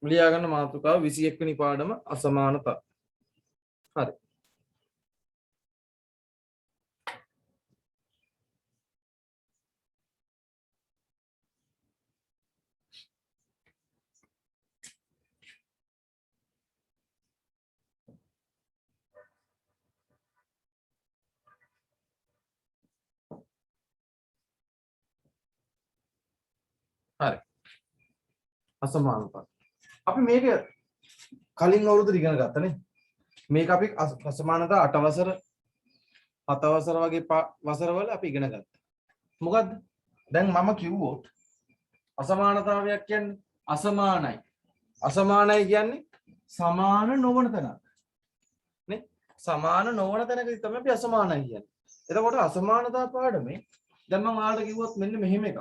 ලියා ගන්න මාතෘකාව 21 වෙනි පාඩම අසමානතා. හරි. හරි. අසමානතා. අපි මේක කලින් අවුරුද්දේ ඉගෙන ගත්තනේ. මේක අපි අසමානතා 8 වසර 7 වසර වගේ වසරවල අපි ඉගෙන ගත්තා. මොකද්ද? දැන් මම කිව්වොත් අසමානතාවයක් කියන්නේ අසමානයි. අසමානයි කියන්නේ සමාන නොවන තැනක්. නේ? සමාන නොවන තැනකදී තමයි අපි අසමානයි කියන්නේ. එතකොට අසමානතා පාඩමේ දැන් මම ඔයාලට කිව්වොත් මෙන්න මෙහෙම එකක්.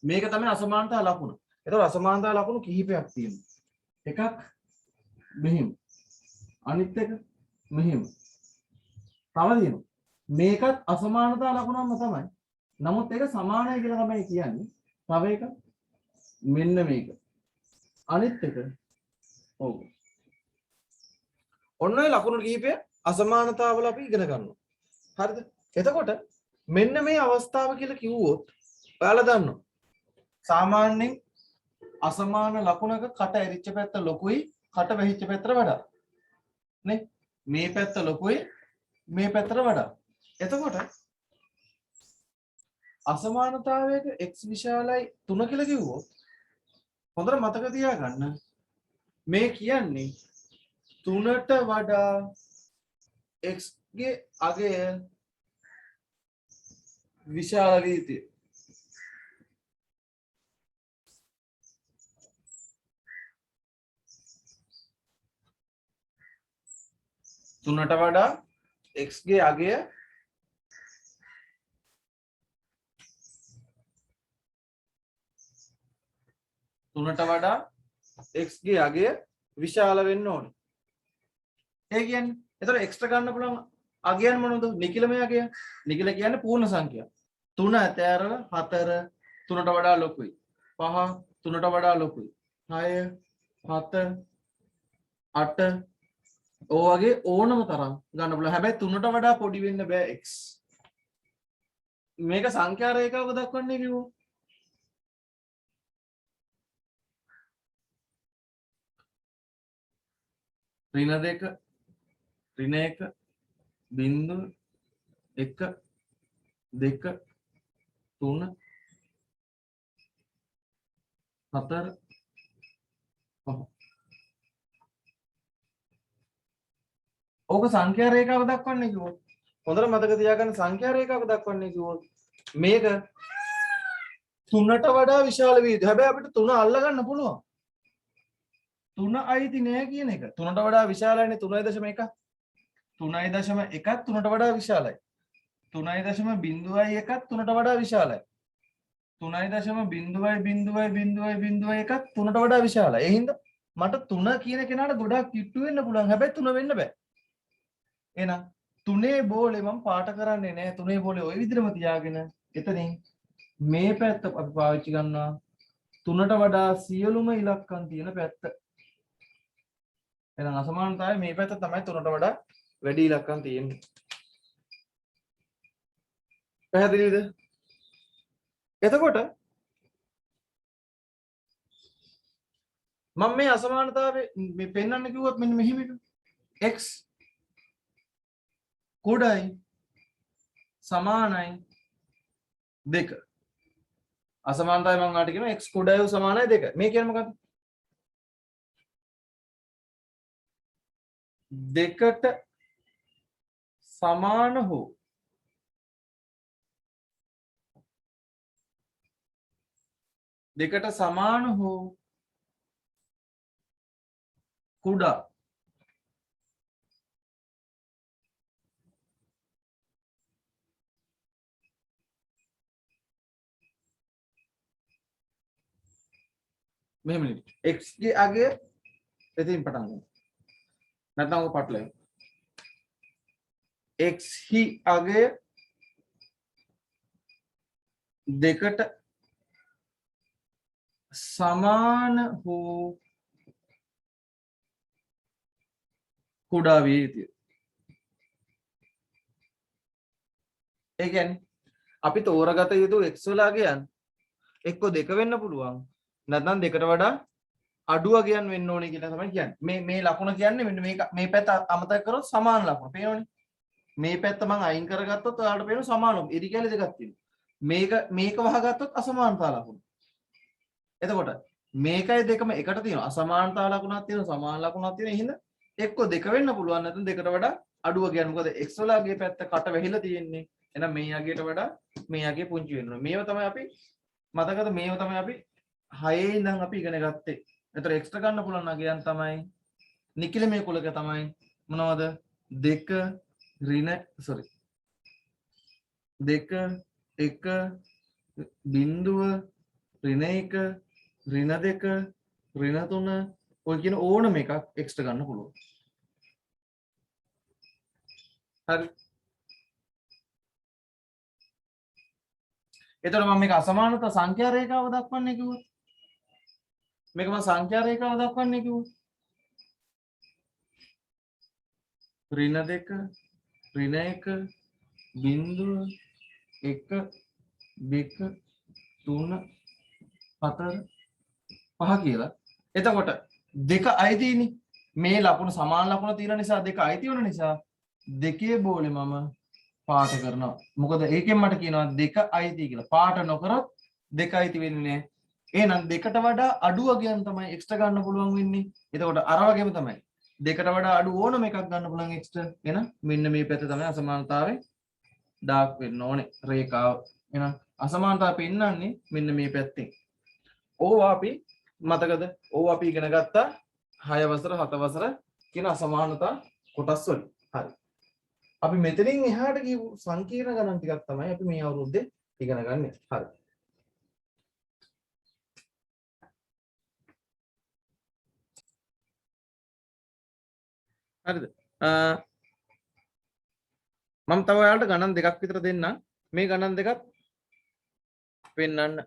මේක තමයි අසමානතා ලකුණ. එතකොට අසමානතා ලකුණු කිහිපයක් තියෙනවා. එකක් මෙහෙම. අනිත් එක මෙහෙම. තව තියෙනවා. මේකත් අසමානතා ලකුණක්ම තමයි. නමුත් ඒක සමානයි කියලා තමයි කියන්නේ. තව එක මෙන්න මේක. අනිත් එක ඔව්. ඔන්න ඔය ලකුණු කිහිපය අසමානතාවල අපි ඉගෙන ගන්නවා. හරිද? එතකොට මෙන්න මේ අවස්ථාව කියලා කිව්වොත් ඔයාලා දන්නවා. සාමාන්‍යයෙන් අසමාන ලකුණක කට ඇරිච්ච පැත්ත ලොකුයි කට වැහිච්ච පැත්තට වඩා. නේ? මේ පැත්ත ලොකුයි මේ පැත්තට වඩා. එතකොට අසමානතාවයක x විශාලයි 3 කියලා කිව්වොත් හොඳට මතක තියාගන්න මේ කියන්නේ 3ට වඩා x ගේ අගය විශාල වී යුතුයි. තුනට වඩා x ගේ අගය තුනට වඩා x ගේ අගය විශාල වෙන්න ඕනේ. ඒ කියන්නේ එතකොට x ට ගන්න පුළුවන් අගයන් මොනවද? නිකිලමය අගය. නිකිල කියන්නේ පූර්ණ සංඛ්‍යා. 3 ඇතෑරලා 4 3ට වඩා ලොකුයි. 5 3ට වඩා ලොකුයි. 6 7 8 ඔයගේ ඕනම තරම් ගන්න පුළුවන්. හැබැයි 3ට වඩා පොඩි වෙන්න බෑ x. මේක සංඛ්‍යා රේඛාවක දක්වන්නේ කිව්වෝ. ඍණ 2 ඍණ 1 බිංදුව 1 2 3 4 5. ඕක සංඛ්‍යා රේඛාවක දක්වන්නේ කිව්වොත්. හොඳට මතක තියාගන්න සංඛ්‍යා රේඛාවක දක්වන්නේ කිව්වොත් මේක 3ට වඩා විශාල වී යුතුයි. හැබැයි අපිට 3 අල්ල ගන්න පුළුවන්. 3 අයිති නෑ කියන එක. 3ට වඩා විශාලයිනේ 3.1. 3.1ත් 3ට වඩා විශාලයි. 3.01ත් 3ට වඩා විශාලයි. 3.0.0.0.1ත් 3ට වඩා විශාලයි. ඒ හින්දා මට 3 කියන කෙනාට ගොඩාක් කිට්ටු වෙන්න පුළුවන්. හැබැයි 3 වෙන්න බෑ. එහෙනම් 3 බෝලේ මම පාට කරන්නේ නෑ. 3 බෝලේ ওই විදිහටම තියාගෙන එතනින් මේ පැත්ත අපි පාවිච්චි කරනවා 3ට වඩා සියලුම ඉලක්කම් තියෙන පැත්ත. එහෙනම් අසමානතාවය මේ පැත්ත තමයි 3ට වඩා වැඩි ඉලක්කම් තියෙන්නේ. පැහැදිලිද? එතකොට මම මේ අසමානතාවය මේ පෙන්වන්න කිව්වොත් මෙන්න මෙහෙම එක x කුඩයි සමානයි 2. අසමානතාවය මම ඔයාලට කියනවා x කුඩයි සමානයි 2. මේ කියන්නේ මොකද්ද? 2ට සමාන හෝ දෙකට සමාන හෝ කුඩා මෙහෙම x ගේ අගය එතින් පටන් ගන්න. නැත්නම් ඔක පටලයි. x හි අගය දෙකට සමාන හෝ කුඩා විය යුතුය. ඒ කියන්නේ අපි තෝරගත යුතු x වලාගයන් එක්ක දෙක වෙන්න පුළුවන්. නැත්නම් දෙකට වඩා අඩු වගයන් වෙන්න ඕනේ කියලා තමයි කියන්නේ. මේ ලකුණ කියන්නේ මෙන්න මේ පැත්ත අමතක කරොත් සමාන ලකුණ. පේනවනේ. මේ පැත්ත මම අයින් කරගත්තොත් ඔයාලට පේන සමාන ඉරි කැලි දෙකක් තියෙනවා. මේක වහගත්තොත් අසමානතා ලකුණ. එතකොට මේකයි දෙකම එකට තියෙනවා. අසමානතා ලකුණක් තියෙනවා, සමාන ලකුණක් තියෙනවා. එහෙනම් එක්ක දෙක වෙන්න පුළුවන් නැත්නම් දෙකට වඩා අඩු වගයන්. මොකද x වලගේ පැත්ත කට වැහිලා තියෙන්නේ. එහෙනම් මේ යගේට වඩා මේ යගේ පුංචි වෙන්න ඕනේ. මේව තමයි අපි මතකද මේව තමයි අපි 6 ඉඳන් අපි ඉගෙන ගත්තේ. එතකොට එක්ස්ට්‍රා ගන්න පුළුවන් නගයන් තමයි නිකිලමේ කුලක තමයි මොනවද 2 ඍණ 2 1 බිංදුව ඍණ 1 ඍණ 2 ඍණ 3 ඔය කියන ඕනම එකක් එක්ස්ට්‍රා ගන්න පුළුවන්. හරි. එතකොට මම මේක අසමානතා සංඛ්‍යා රේඛාව දක්වන්නේ කිව්වා. මේක මම සංඛ්‍යා රේඛාව දක්වන්නේ කිව්වා. ඍණ 2 ඍණ 1 බිංදුව 1 2 3 4 5 කියලා. එතකොට දෙක අයිතිනේ. මේ ලකුණු සමාන ලකුණ තියෙන නිසා දෙක අයිති වෙන නිසා දෙකේ බෝලේ මම පාට කරනවා. මොකද ඒකෙන් මට කියනවා දෙක අයිති කියලා. පාට නොකරොත් දෙක අයිති වෙන්නේ නැහැ. එහෙනම් දෙකට වඩා අඩු වගයන් තමයි එක්ස්ට්‍රා ගන්න පුළුවන් වෙන්නේ. එතකොට අර වගේම තමයි. දෙකට වඩා අඩු ඕනම එකක් ගන්න පුළුවන් එක්ස්ට්‍රා. එහෙනම් මෙන්න මේ පැත්ත තමයි අසමානතාවයේ ඩාර්ක් වෙන්න ඕනේ රේඛාව. එහෙනම් අසමානතාව පෙන්වන්නේ මෙන්න මේ පැත්තෙන්. ඕවා අපි මතකද? ඕවා අපි ඉගෙන ගත්තා 6 වසර 7 වසර කියන අසමානතා කොටස් වලින්. හරි. අපි මෙතනින් එහාට ගිහු සංකීර්ණ ගණන් ටිකක් තමයි අපි මේ අවුරුද්දේ ඉගෙන ගන්න. හරි. හරිද? මම තව ඔයාලට ගණන් දෙකක් විතර දෙන්නම්. මේ ගණන් දෙකත් පෙන්වන්න.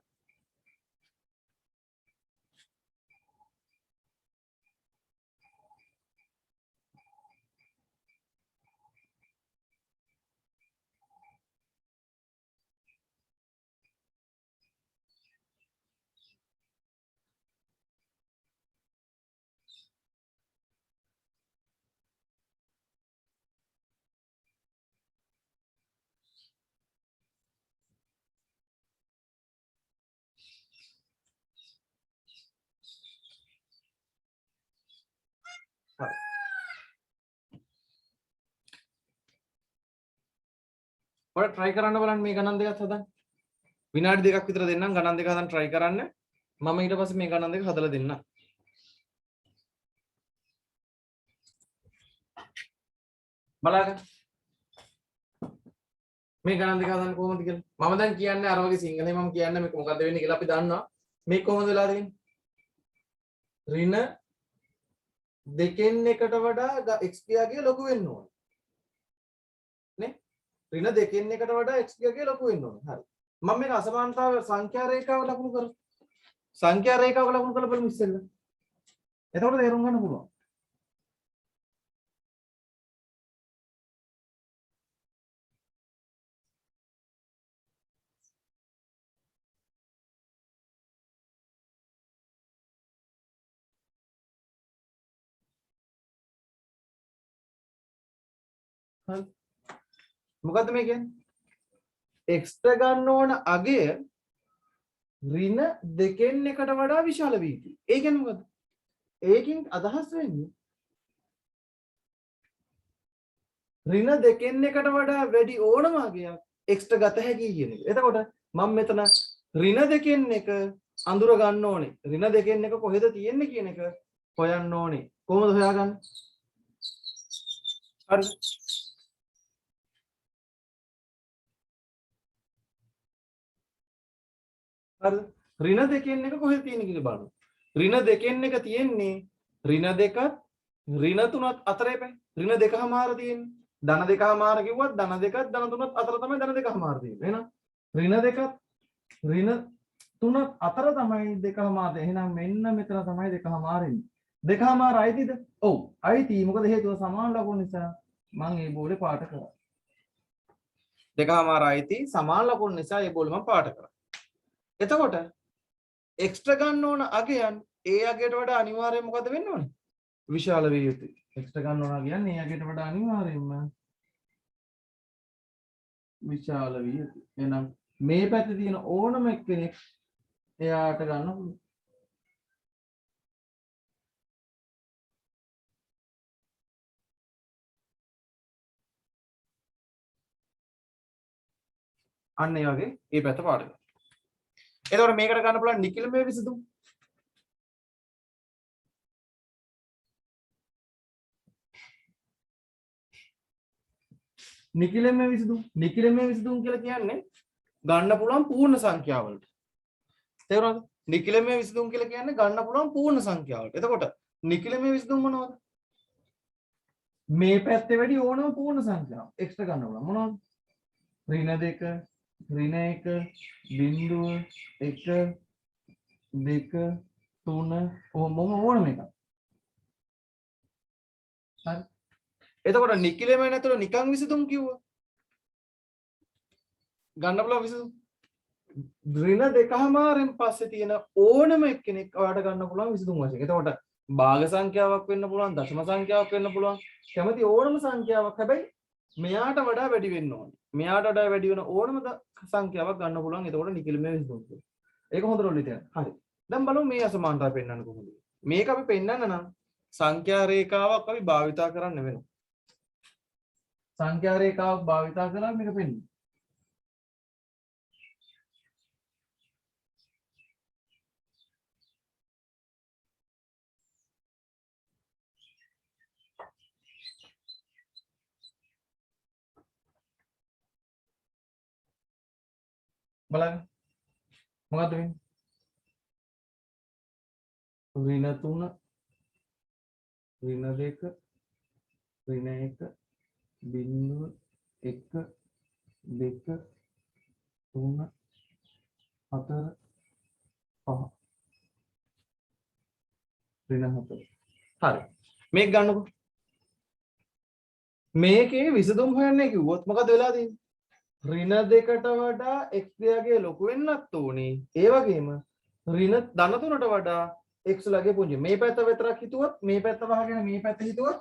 හරි. ඔයාලා try කරන්න බලන්න මේ ගණන් දෙකත් හදන්න. විනාඩි දෙකක් විතර දෙන්නම් ගණන් දෙක හදන්න try කරන්න. මම ඊට පස්සේ මේ ගණන් දෙක හදලා දෙන්නම්. බලන්න. මේ ගණන් දෙක හදන්න කොහොමද කියලා. මම දැන් කියන්නේ අර වගේ සිංහලෙන් මම කියන්නේ මේක මොකද්ද වෙන්නේ කියලා අපි දන්නවා. මේක කොහොමද වෙලා තියෙන්නේ? ඍණ දෙකෙන් එකට වඩා x ගියාගේ ලොකු වෙන්න ඕනේ. නේ? ඍණ දෙකෙන් එකට වඩා x ගියාගේ ලොකු වෙන්න ඕනේ. හරි. මම මේක අසමානතාව සංඛ්‍යා රේඛාව ලකුණු කරමු. සංඛ්‍යා රේඛාව ලකුණු කරලා බලමු ඉස්සෙල්ලා. එතකොට තේරුම් ගන්න පුළුවන්. හරි. මොකද්ද මේ කියන්නේ? x ගන්න ඕන අගය ඍණ දෙකෙන් එකට වඩා විශාල විය යුතුයි. ඒ කියන්නේ මොකද්ද? ඒකෙන් අදහස් වෙන්නේ ඍණ දෙකෙන් එකට වඩා වැඩි ඕනම අගයක් x ගත හැකි කියන එක. එතකොට මම මෙතන ඍණ දෙකෙන් එක අඳුර ගන්න ඕනේ. ඍණ දෙකෙන් එක කොහෙද තියෙන්නේ කියන එක හොයන්න ඕනේ. කොහොමද හොයාගන්නේ? හරි. හරිද? ඍණ දෙකෙන් එක කොහෙද තියෙන්නේ කියලා බලන්න. ඍණ දෙකෙන් එක තියෙන්නේ ඍණ දෙකත් ඍණ තුනත් අතරේ පැය. ඍණ දෙකමාර තියෙන්නේ. ධන දෙකමාර කිව්වත් ධන දෙකත් ධන තුනත් අතර තමයි ධන දෙකමාර තියෙන්නේ. එහෙනම් ඍණ දෙකත් ඍණ 3 අතර තමයි 2 එහෙනම් මෙන්න මෙතන තමයි 2 එන්නේ. 2 අයිතිද? ඔව් අයිති. මොකද හේතුව සමාන ලකුණු නිසා මම මේ බෝලේ පාට කරා. 2 අයිති සමාන ලකුණු නිසා මේ බෝලේ මම පාට කරා. එතකොට එක්ස්ට්‍රා ගන්න ඕන අගයන් ඒ අගයට වඩා අනිවාර්යයෙන් මොකද වෙන්න ඕනේ? විශාල විය යුතුයි. එක්ස්ට්‍රා ගන්න ඕන කියන්නේ ඒ අගයට වඩා අනිවාර්යයෙන්ම විශාල විය යුතුයි. එහෙනම් මේ පැත්තේ තියෙන ඕනම එක්කෙනෙක් එයාට ගන්න පුළුවන්. අන්න ඒ වගේ මේ පැත්ත පාට කරනවා. එතකොට මේකට ගන්න පුළුවන් නිකිලමේ විසඳුම. නිකිලමේ විසඳුම් කියලා කියන්නේ ගන්න පුළුවන් පූර්ණ සංඛ්‍යාවලට. තේරුණාද? නිකිලමේ විසඳුම් කියලා කියන්නේ ගන්න පුළුවන් පූර්ණ සංඛ්‍යාවලට. එතකොට නිකිලමේ විසඳුම් මොනවද? මේ පැත්තේ වැඩි ඕනම පූර්ණ සංඛ්‍යාව එක්ස්ට්‍රා ගන්න පුළුවන්. මොනවද? ඍණ 2 ඍණ 1 බිංදුව 1 2 3 ඕනම එකක්. හරි. එතකොට නිකිලමේ නැතුව නිකන් විසඳුම් කිව්වා. ගන්න පුළුවන් විසඳුම්. ඍණ 2මාරෙන් පස්සේ තියෙන ඕනම එක්කෙනෙක් ඔයාලට ගන්න පුළුවන් විසඳුම් වශයෙන්. එතකොට භාග සංඛ්‍යාවක් වෙන්න පුළුවන්, දශම සංඛ්‍යාවක් වෙන්න පුළුවන්. කැමති ඕනම සංඛ්‍යාවක්. හැබැයි මෙයාට වඩා වැඩි වෙන්න ඕනේ. මෙයාට වඩා වැඩි වෙන ඕනම සංඛ්‍යාවක් ගන්න පුළුවන්. එතකොට නිකිලමේ විසඳුම් කියනවා. ඒක හොඳට ඔල්ලේ තියන්න. හරි. දැන් බලමු මේ අසමානතාවය පෙන්වන්න කොහොමද. මේක අපි පෙන්වන්න නම් සංඛ්‍යා රේඛාවක් අපි භාවිතා කරන්න වෙනවා. සංඛ්‍යා රේඛාවක් භාවිතා කරලා මේක පෙන්වන්න. බලන්න මොකද්ද වෙන්නේ? ඍණ 3 ඍණ 2 ඍණ 1 බිංදුව 1 2 3 4 5 ඍණ 4. හරි. මේක ගන්නකො. මේකේ විසඳුම් හොයන්නේ කිව්වොත් මොකද වෙලා තියෙන්නේ? ඍණ 2ට වඩා x ගේ ලොකු වෙන්නත් ඕනේ. ඒ වගේම ඍණ ධන 3ට වඩා x ලගේ පුංචි. මේ පැත්ත විතරක් හිතුවොත් මේ පැත්ත වහගෙන මේ පැත්ත හිතුවොත්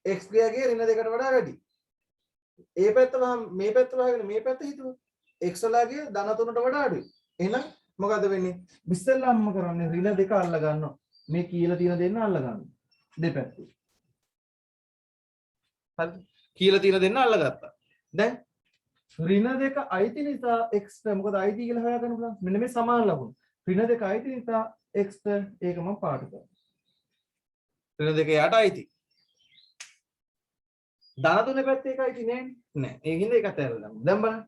x ගේ ඍණ 2කට වඩා වැඩි. ඒ පැත්ත මේ පැත්ත වහගෙන මේ පැත්ත හිතුවොත් x ලගේ ධන 3ට වඩා අඩුයි. එහෙනම් මොකද වෙන්නේ? ඉස්සෙල්ලාම කරන්නේ ඍණ 2 අල්ල ගන්නවා. මේ කියලා තියෙන දෙන්න අල්ල ගන්නවා. දෙපැත්තේ. හරි. කියලා තියෙන දෙන්න අල්ලගත්තා. දැන් ඍණ 2 අයිති නිසා x ට මොකද අයිති කියලා හොයාගන්න පුළුවන්. මෙන්න මේ සමාන ලකුණු. ඍණ 2 අයිති නිසා x ට ඒක මම පාට කරනවා. ඍණ 2 යට අයිති. ධන 3 පැත්තේ එක අයිති නෑ. ඒ හින්දා ඒකත් ඇරලා දාමු. දැන් බලන්න.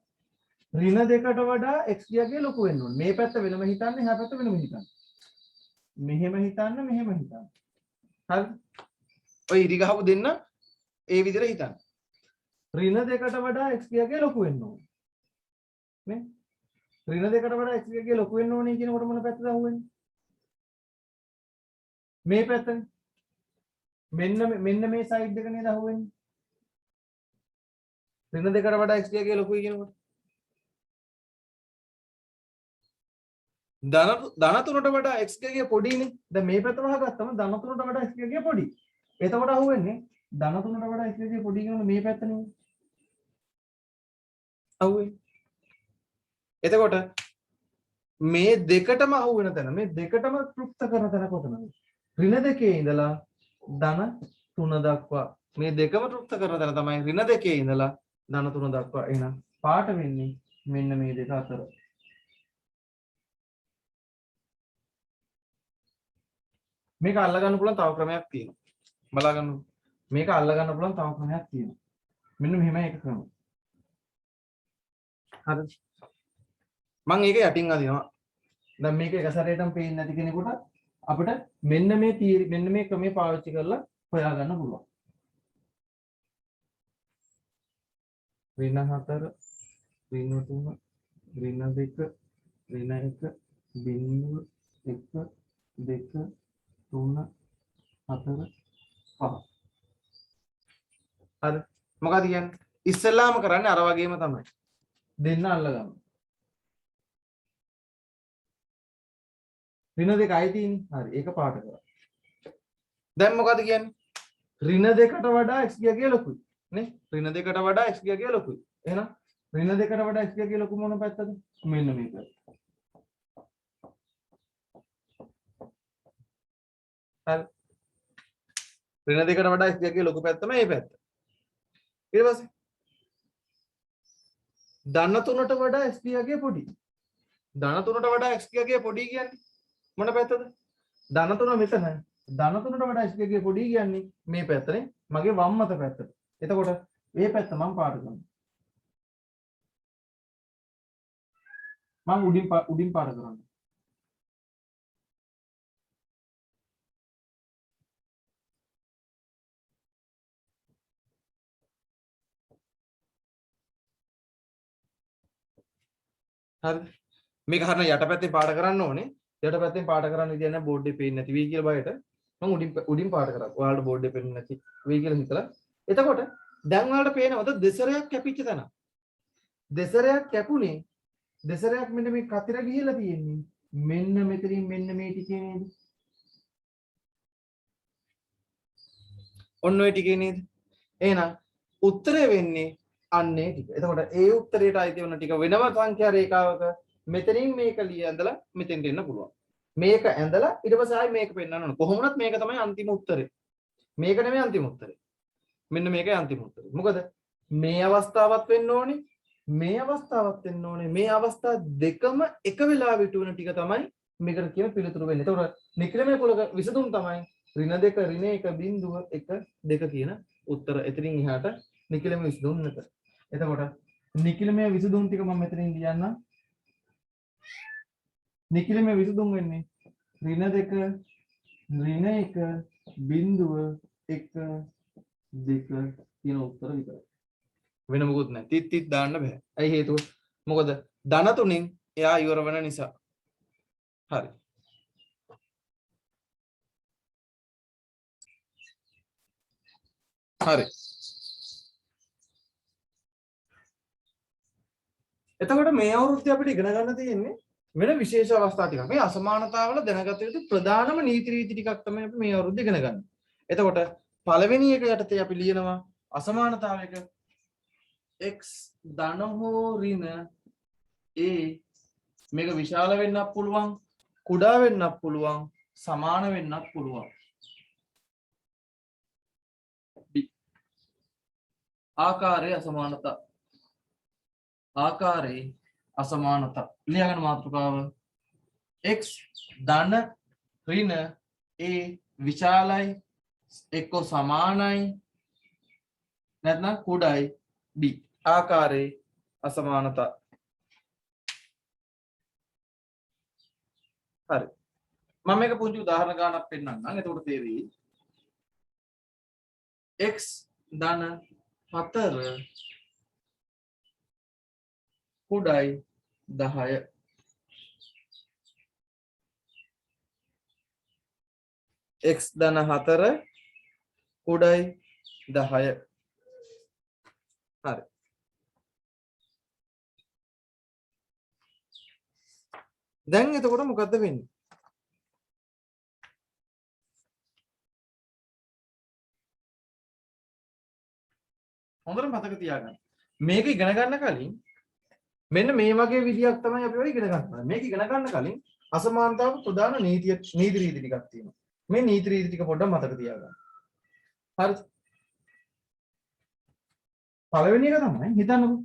ඍණ 2ට වඩා x ගේ ලොකු වෙන්න ඕනේ. මේ පැත්ත වෙනම හිතන්න, එහා පැත්ත වෙනම හිතන්න. මෙහෙම හිතන්න, මෙහෙම හිතන්න. හරි. ඔය ඉරි ගහපු දෙන්න ඒ විදිහට හිතන්න. ඍණ 2ට වඩා x ගේ ලොකු වෙන්න ඕනේ. නේ? ඍණ 2ට වඩා x ගේ ලොකු වෙන්න ඕනේ කියනකොට මොන පැත්තද අහුවෙන්නේ? මේ පැත්තනේ. මෙන්න මේ සයිඩ් එක නේද අහුවෙන්නේ? ඍණ 2ට වඩා x ගේ ලොකුයි කියනකොට. ධන 3ට වඩා x ගේ පොඩිනේ. දැන් මේ පැත්ත වහගත්තම ධන 3ට වඩා x ගේ පොඩි. එතකොට අහුවෙන්නේ ධන 3ට වඩා x ගේ පොඩි කියනකොට මේ පැත්ත නෙමෙයි. අහුවෙන්නේ. එතකොට මේ දෙකටම අහු වෙන තැන මේ දෙකටම තෘප්ත කරන තැන කොතනද? ඍණ 2 ඉඳලා ධන 3 දක්වා මේ දෙකම තෘප්ත කරන තැන තමයි ඍණ 2 ඉඳලා ධන 3 දක්වා. එහෙනම් පාට වෙන්නේ මෙන්න මේ දෙක අතර. මේක අල්ල ගන්න පුළුවන් තව ක්‍රමයක් තියෙනවා. බලා ගන්න. මේක අල්ල ගන්න පුළුවන් තව ක්‍රමයක් තියෙනවා. මෙන්න මෙහෙම එක ක්‍රමයක්. හරිද? මම ඒක යටින් අදිනවා. දැන් මේක එක සැරේටම පේන්නේ නැති කෙනෙකුට අපිට මෙන්න මේ ක්‍රමය පාවිච්චි කරලා හොයා ගන්න පුළුවන්. ඍණ 4 ඍණ 3 ඍණ 2 ඍණ 1 බිංදුව 1 2 3 4 5 හරි මොකද කියන්නේ ඉස්සෙල්ලාම කරන්නේ අර වගේම තමයි දෙන්න අල්ලගන්න ඍණ දෙකයි තියෙන්නේ හරි ඒක පාට කරා දැන් මොකද කියන්නේ ඍණ දෙකට වඩා x ගිය ලොකුයි නේ ඍණ දෙකට වඩා x ගිය ලොකුයි එහෙනම් ඍණ දෙකට වඩා x ගිය ලොකු මොන පැත්තද මෙන්න මේක හරි ඍණ දෙකට වඩා x ගිය ලොකු පැත්ත තමයි මේ පැත්ත ඊට පස්සේ ධන 3ට වඩා x ගිය පොඩි ධන 3ට වඩා x ගිය පොඩි කියන්නේ මොන පැත්තද ධන 3 මෙතන ධන 3ට වඩා x ගිය පොඩි කියන්නේ මේ පැත්තනේ මගේ වම් අත පැත්තට එතකොට මේ පැත්ත මම පාට කරනවා මම උඩින් පාට කරනවා හරි මේක හරියට යටපැත්තේ පාට කරන්න ඕනේ යටපැත්තෙන් පාට කරන්න විදිය නැහැ බෝඩ් එකේ පේන්නේ නැති වෙයි කියලා බයට මම උඩින් පාට කරා ඔයාලට බෝඩ් එකේ පේන්නේ නැති වෙයි කියලා හිතලා එතකොට දැන් ඔයාලට පේනවද දෙසරයක් කැපිච්ච තැන දෙසරයක් කැපුණේ දෙසරයක් මෙන්න මේ කතර ගිහිලා තියෙන්නේ මෙන්න මෙතනින් මෙන්න මේ ටිකේ නේද ඔන්න ඔය ටිකේ නේද එහෙනම් උත්තරය වෙන්නේ අන්නේ ටික. එතකොට ඒ උත්තරයට අයිති වෙන ටික වෙනම සංඛ්‍යා රේඛාවක මෙතනින් මේක ඇඳලා මෙතෙන්ට එන්න පුළුවන්. මේක ඇඳලා ඊට පස්සේ ආයි මේක පෙන්නන්න ඕන. කොහොමුණත් මේක තමයි අන්තිම උත්තරේ. මේක නෙමෙයි අන්තිම උත්තරේ. මෙන්න මේකයි අන්තිම උත්තරේ. මොකද මේ අවස්ථාවත් වෙන්න ඕනේ. මේ අවස්ථාවත් වෙන්න ඕනේ. මේ අවස්ථා දෙකම එක වෙලාවෙ ඉටු වෙන ටික තමයි මේකට කියන පිළිතුරු වෙන්නේ. එතකොට නික්‍රමයේ කුලක විසඳුම් තමයි ඍණ 2 ඍණ 1 බිංදුව 1 2 කියන උත්තර. එතනින් එහාට නික්‍රමයේ විසඳුම් නැත. එතකොට නිකිලමේ විසඳුම් ටික මම මෙතනින් ලියන්නම්. නිකිලමේ විසඳුම් වෙන්නේ ඍණ 2 ඍණ 1 බිංදුව 1 2 කියන උත්තර විතරයි. වෙන මොකුත් නැහැ. තිත් දාන්න බෑ. ඇයි හේතුව? මොකද ධන 3න් එයා ඉවර වෙන නිසා. හරි. හරි. එතකොට මේ අවුරුද්දේ අපිට ඉගෙන ගන්න තියෙන්නේ වෙන විශේෂ අවස්ථා ටිකක්. මේ අසමානතාවල දැනගත යුතු ප්‍රධානම නීති රීති ටිකක් තමයි අපි මේ අවුරුද්දේ ඉගෙන ගන්න. එතකොට පළවෙනි එක යටතේ අපි ලියනවා අසමානතාවයක x ධන හෝ ඍණ a මේක විශාල වෙන්නත් පුළුවන්, කුඩා වෙන්නත් පුළුවන්, සමාන වෙන්නත් පුළුවන්. ආකාරයේ අසමානතා ආකාරයේ අසමානතා ලියගන්න මාතෘකාව x ධන ඍණ a විශාලයි එක්ක සමානයි නැත්නම් කුඩායි b ආකාරයේ අසමානතා හරි මම මේක පුංචි උදාහරණ ගන්නක් පෙන්නන්නම් එතකොට තේරෙයි x ධන 4 කුඩායි 10 x ධන 4 කුඩායි 10 හරි දැන් එතකොට මොකද්ද වෙන්නේ හොඳට මතක තියාගන්න මේක ඉගෙන ගන්න කලින් මෙන්න මේ වගේ විදියක් තමයි අපි ඔය ඉගෙන ගන්නවා. මේක ඉගෙන ගන්න කලින් අසමානතාව ප්‍රධාන නීති රීති ටිකක් තියෙනවා. මේ නීති රීති ටික පොඩ්ඩක් මතක තියාගන්න. හරිද? පළවෙනි එක තමයි හිතන්නකෝ.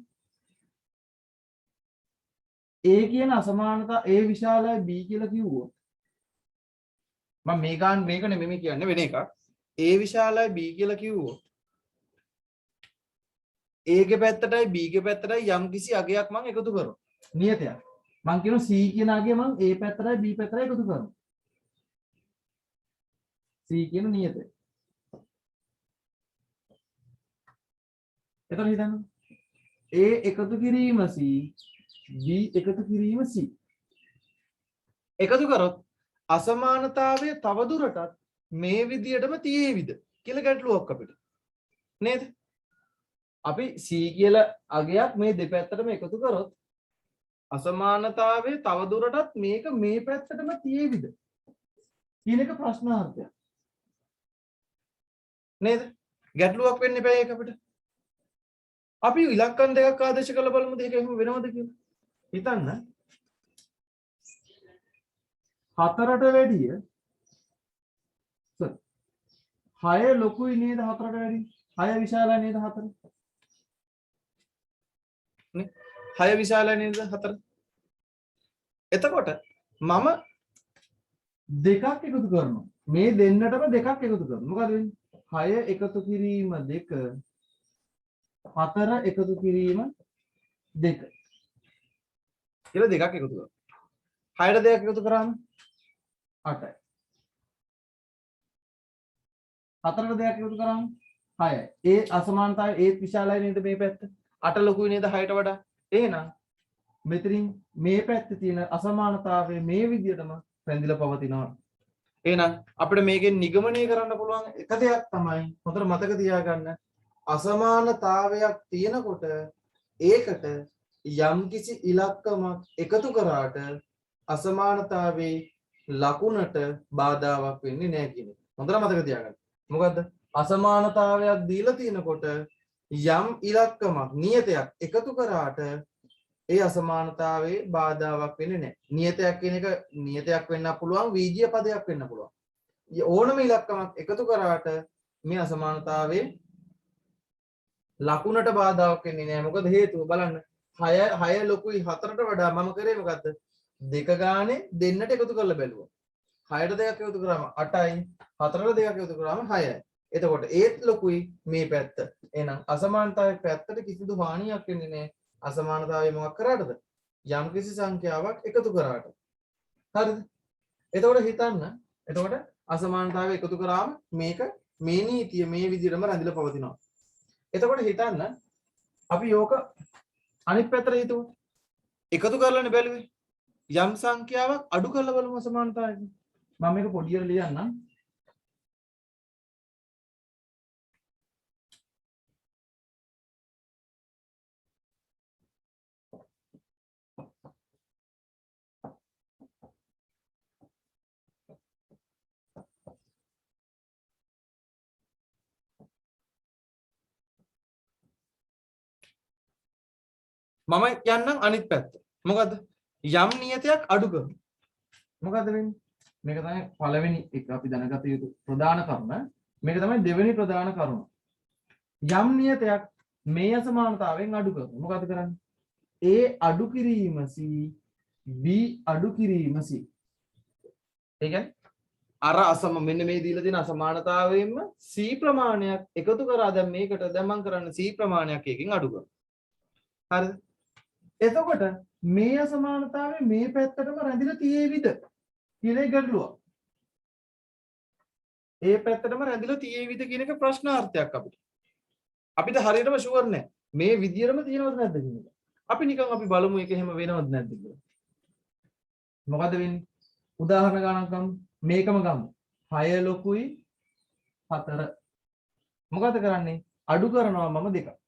A කියන අසමානතා A විශාලයි B කියලා කිව්වොත් මම මේක නෙමෙයි කියන්නේ වෙන එකක්. A විශාලයි B කියලා කිව්වොත් A ගේ පැත්තටයි B ගේ පැත්තටයි යම්කිසි අගයක් මම එකතු කරනවා. නියතයක්. මම කියනවා C කියන අගය මම A පැත්තටයි B පැත්තටයි එකතු කරනවා. C කියන නියතය. එතන හිතන්න. A එකතු කිරීම C B එකතු කිරීම C. එකතු කරොත් අසමානතාවය තවදුරටත් මේ විදියටම තියේවිද කියලා ගැටලුවක් අපිට නේද? අපි c කියලා අගයක් මේ දෙපැත්තටම එකතු කරොත් අසමානතාවය තවදුරටත් මේක මේ පැත්තටම තියේවිද කියන එක ප්‍රශ්නාර්ථයක් නේද? ගැටලුවක් වෙන්න බෑ ඒක අපිට. අපි ඉලක්කම් දෙකක් ආදේශ කරලා බලමු දෙක එහෙම වෙනවද කියලා. හිතන්න 4ට වැඩිය 6 ලොකුයි නේද 4ට වැඩිය? 6 විශාලයි නේද 4? නේ 6 විශාලයි නේද 4? එතකොට මම දෙකක් එකතු කරනවා. මේ දෙන්නටම දෙකක් එකතු කරනවා. මොකද වෙන්නේ? 6 එකතු කිරීම 2 4 එකතු කිරීම 2 කියලා දෙකක් එකතු කරනවා. 6ට දෙකක් එකතු කරාම 8යි. 4ට දෙකක් එකතු කරාම 6යි. ඒ අසමානතාවය ඒත් විශාලයි නේද මේ පැත්ත? 8 ලොකුයි නේද 6ට වඩා? එහෙනම් මෙතනින් මේ පැත්තේ තියෙන අසමානතාවය මේ විදිහටම රැඳිලා පවතිනවා. එහෙනම් අපිට මේකෙන් නිගමනය කරන්න පුළුවන් එක දෙයක් තමයි හොඳට මතක තියාගන්න අසමානතාවයක් තියෙනකොට ඒකට යම්කිසි ඉලක්කමක් එකතු කරාට අසමානතාවේ ලකුණට බාධාවක් වෙන්නේ නැහැ කියන එක. හොඳට මතක තියාගන්න. මොකද්ද? අසමානතාවයක් දීලා තිනකොට යම් ඉලක්කමක් නියතයක් එකතු කරාට ඒ අසමානතාවේ බාධාවක් වෙන්නේ නැහැ. නියතයක් කියන එක නියතයක් වෙන්න පුළුවන් වීජීය පදයක් වෙන්න පුළුවන්. ඕනම ඉලක්කමක් එකතු කරාට මේ අසමානතාවේ ලකුණට බාධාවක් වෙන්නේ නැහැ. මොකද හේතුව බලන්න 6 ලොකුයි 4ට වඩා මම කරේ මොකද්ද? දෙක ගානේ දෙන්නට එකතු කරලා බැලුවා. 6ට දෙකක් එකතු කරාම 8යි 4ට දෙකක් එකතු කරාම 6යි. එතකොට ඒත් ලොකුයි මේ පැත්ත. එහෙනම් අසමානතාවයේ පැත්තට කිසිදු හානියක් වෙන්නේ නැහැ. අසමානතාවය මොකක් කරාටද? යම් කිසි සංඛ්‍යාවක් එකතු කරාට. හරිද? එතකොට හිතන්න. එතකොට අසමානතාවය එකතු කරාම මේක මේ නීතිය මේ විදිහටම රැඳිලා පවතිනවා. එතකොට හිතන්න අපි යෝක අනිත් පැත්තට හිතුවා. එකතු කරලානේ බැලුවේ. යම් සංඛ්‍යාවක් අඩු කරලා බලමු අසමානතාවයෙන්. මම මේක පොඩියට ලියන්නම්. මම යන්නම් අනිත් පැත්ත. මොකද්ද? යම් නියතයක් අඩු කරනවා. මොකද්ද වෙන්නේ? මේක තමයි පළවෙනි එක අපි දැනගත යුතු ප්‍රධාන කරුණ. මේක තමයි දෙවෙනි ප්‍රධාන කරුණ. යම් නියතයක් මේ අසමානතාවයෙන් අඩු කරනවා. මොකද කරන්නේ? A අඩු කිරීම C B අඩු කිරීම C. ඒ කියන්නේ අර මෙන්න මේ දීලා තියෙන අසමානතාවයෙන්ම C ප්‍රමාණයක් එකතු කරා දැන් මේකට දැන් මම කරන්නේ C ප්‍රමාණයක් එකකින් අඩු කරනවා. හරිද? එතකොට මේ අසමානතාවය මේ පැත්තටම රැඳිලා තියේවිද කියලා ගැටලුවක්. ඒ පැත්තටම රැඳිලා තියේවිද කියන එක ප්‍රශ්නාර්ථයක් අපිට. අපිට හරියටම ෂුවර් නැහැ. මේ විදියටම තියෙනවද නැද්ද කියන එක. අපි නිකන් අපි බලමු ඒක එහෙම වෙනවද නැද්ද කියලා. මොකද වෙන්නේ? උදාහරණ ගණන් ගමු. මේකම ගමු. 6 ලොකුයි 4. මොකද කරන්නේ? අඩු කරනවා මම 2.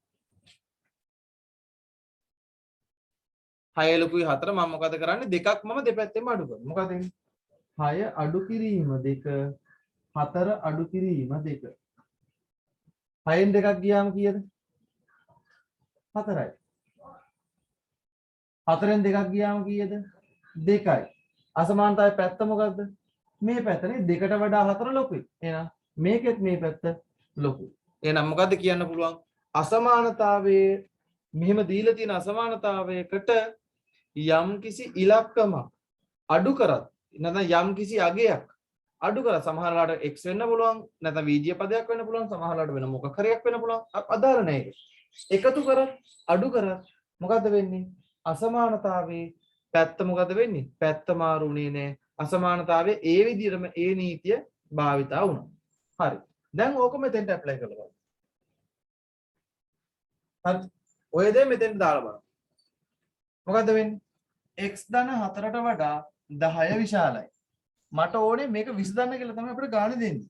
6 ලොකුයි 4 මම මොකද කරන්නේ? දෙකක් මම දෙපැත්තෙම අඩු කරනවා. මොකද වෙන්නේ? 6 අඩු කිරීම 2 4 අඩු කිරීම 2. 6න් දෙකක් ගියාම කීයද? 4යි. 4න් දෙකක් ගියාම කීයද? 2යි. අසමානතාවයේ පැත්ත මොකද්ද? මේ පැත්තනේ 2ට වඩා 4 ලොකුයි. එහෙනම් මේකෙත් මේ පැත්ත ලොකුයි. එහෙනම් මොකද්ද කියන්න පුළුවන්? අසමානතාවයේ මෙහෙම දීලා තියෙන අසමානතාවයකට යම් කිසි ඉලක්කමක් අඩු කරත් නැත්නම් යම් කිසි අගයක් අඩු කරත් සමහරලාට x වෙන්න පුළුවන් නැත්නම් වීජීය පදයක් වෙන්න පුළුවන් සමහරලාට වෙන මොකක් හරියක් වෙන්න පුළුවන් අදාළ නැහැ ඒක. එකතු කරත් අඩු කරත් මොකද්ද වෙන්නේ? අසමානතාවයේ පැත්ත මොකද වෙන්නේ? පැත්ත මාරුුනේ නැහැ. අසමානතාවයේ ඒ විදිහටම ඒ නීතිය භාවිතා වුණා. හරි. දැන් ඕක මෙතෙන්ට ඇප්ලයි කරලා බලන්න. හරි. ඔය දේ මෙතෙන්ට දාලා බලන්න. මොකද්ද වෙන්නේ? x ධන 4ට වඩා 10 විශාලයි. මට ඕනේ මේක විසඳන්න කියලා තමයි අපිට ගාණ දෙන්නේ.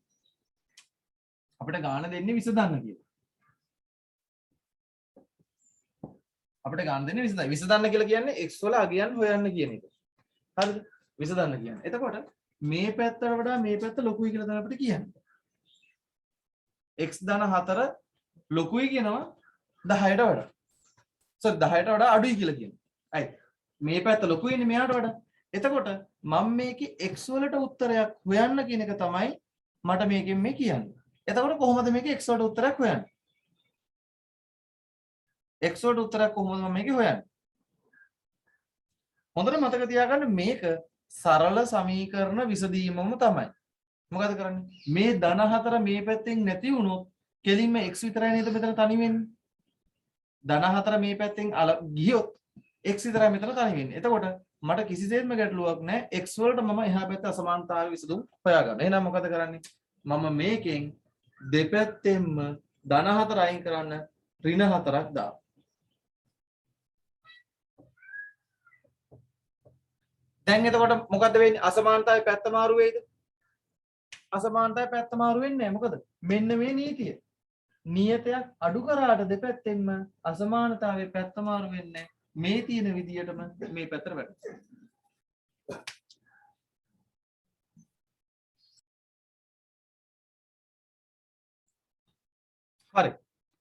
අපිට ගාණ දෙන්නේ විසඳන්න කියලා. අපිට ගාණ දෙන්නේ විසඳන්න. විසඳන්න කියලා කියන්නේ x වල අගයන් හොයන්න කියන එක. හරිද? විසඳන්න කියන්නේ. එතකොට මේ පැත්තට වඩා මේ පැත්ත ලොකුයි කියලා තමයි අපිට කියන්නේ. x ධන 4 ලොකුයි කියනවා 10ට වඩා. සර් 10ට වඩා අඩුයි කියලා කියනවා. අයි මේ පැත්ත ලොකුයිනේ මෙයාට වඩා. එතකොට මම මේකේ x වලට උත්තරයක් හොයන්න කියන එක තමයි මට මේකෙන් මේ කියන්නේ. එතකොට කොහොමද මේකේ x වලට උත්තරයක් හොයන්නේ? x වලට උත්තරයක් කොහොමද මම මේකේ හොයන්නේ? හොඳට මතක තියාගන්න මේක සරල සමීකරණ විසඳීමම තමයි. මොකද කරන්නේ? මේ ධන 4 මේ පැත්තෙන් නැති වුණොත් කෙලින්ම x විතරයි නේද මෙතන තනි වෙන්නේ. ධන 4 මේ පැත්තෙන් ගියොත් x විතරයි මෙතන තනි වෙන්නේ. එතකොට මට කිසිසේත්ම ගැටලුවක් නැහැ x වලට මම එහා පැත්තේ අසමානතාවය විසඳුම් හොයාගන්න. එහෙනම් මොකද කරන්නේ? මම මේකෙන් දෙපැත්තෙන්ම ධන 4 අයින් කරන්න ඍණ 4ක් දානවා. දැන් එතකොට මොකද වෙන්නේ? අසමානතාවය පැත්ත මාරු වෙයිද? අසමානතාවය පැත්ත මාරු වෙන්නේ නැහැ. මොකද? මෙන්න මේ නීතිය. නියතයක් අඩු කරාට දෙපැත්තෙන්ම අසමානතාවය පැත්ත මාරු වෙන්නේ මේ තියෙන විදියටම මේ පැත්තට වැටෙනවා. හරි.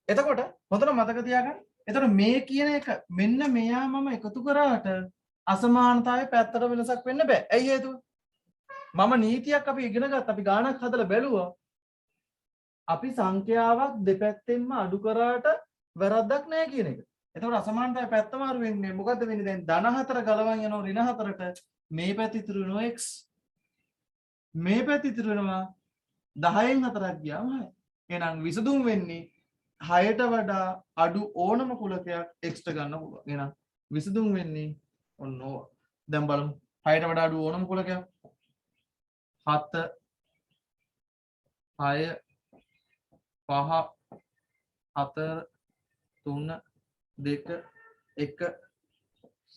එතකොට හොඳට මතක තියාගන්න. එතකොට මේ කියන එක මෙන්න මෙයා මම එකතු කරාට අසමානතාවය පැත්තට වෙනසක් වෙන්න බෑ. ඇයි හේතුව? මම නීතියක් අපි ඉගෙන ගත්ත අපි ගාණක් හදලා බැලුවා. අපි සංඛ්‍යාවක් දෙපැත්තෙන්ම අඩු කරාට වැරද්දක් නැහැ කියන එක. එතකොට අසමානතාවය පැත්ත මාරු වෙන්නේ මොකද්ද වෙන්නේ දැන් ධන 4 ගලවන් යනවා ඍණ 4ට මේ පැත්ත ඉතුරු වෙනවා x මේ පැත්ත ඉතුරු වෙනවා 10න් 4ක් ගියාම 6. එහෙනම් විසඳුම් වෙන්නේ 6ට වඩා අඩු ඕනම කුලකයක් x ට ගන්න පුළුවන්. එහෙනම් විසඳුම් වෙන්නේ ඔන්න ඕවා. දැන් බලමු 6ට වඩා අඩු ඕනම කුලකයක් 7 6 5 4 3 2 1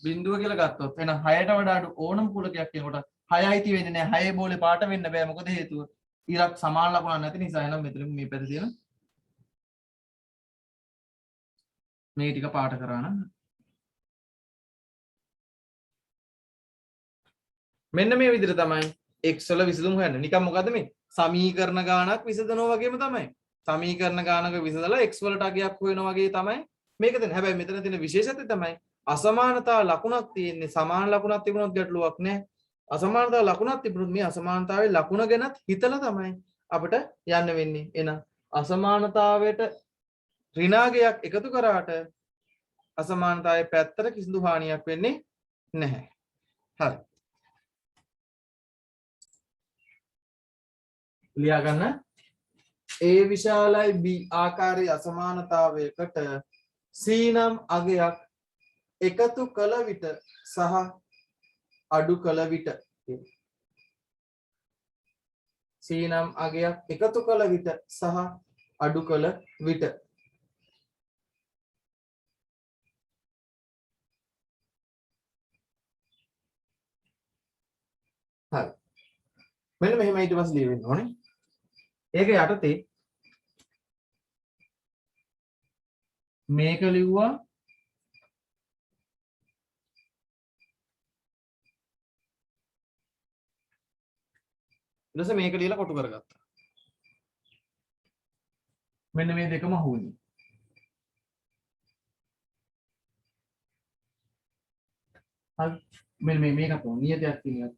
බිඳුව කියලා ගත්තොත් එහෙනම් 6ට වඩා අඩු ඕනම කුලකයක් කියනකොට 6යි ති වෙන්නේ නැහැ 6 බෝලේ පාට වෙන්න බෑ මොකද හේතුව ඉරක් සමාන ලකුණක් නැති නිසා එහෙනම් මෙතන මේ පැත්තේ තියෙන මේ ටික පාට කරා නම් මෙන්න මේ විදිහට තමයි x වල විසඳුම් හොයන්නේ. නිකන් මොකද්ද මේ? සමීකරණ ගානක් විසඳනවා වගේම තමයි. සමීකරණ ගානක විසඳලා x වලට අගයක් හොයනවා වගේ තමයි මේක දෙන්නේ. හැබැයි මෙතන තියෙන විශේෂත්වය තමයි අසමානතා ලකුණක් තියෙන්නේ. සමාන ලකුණක් තිබුණොත් ගැටලුවක් නැහැ. අසමානතා ලකුණක් තිබුණොත් මේ අසමානතාවයේ ලකුණ ගැනත් හිතලා තමයි අපිට යන්න වෙන්නේ. එහෙනම් අසමානතාවයට ඍණාගයක් එකතු කරාට අසමානතාවයේ පැත්තට කිසිදු හානියක් වෙන්නේ නැහැ. හරි. ලියා ගන්න A විශාලයි B ආකාරයේ අසමානතාවයකට C නම් අගයක් එකතු කළ විට සහ අඩු කළ විට C නම් අගයක් එකතු කළ විට සහ අඩු කළ විට හරි මෙන්න මෙහෙම ඊට පස්සේ ලියවෙන්න ඕනේ ඒක යටතේ මේක ලිව්වා ඊට පස්සේ මේක ලියලා කොටු කරගත්තා මෙන්න මේ දෙකම අහුවෙන්නේ හරි මෙන්න මේකත් නියතයක් තියෙනවා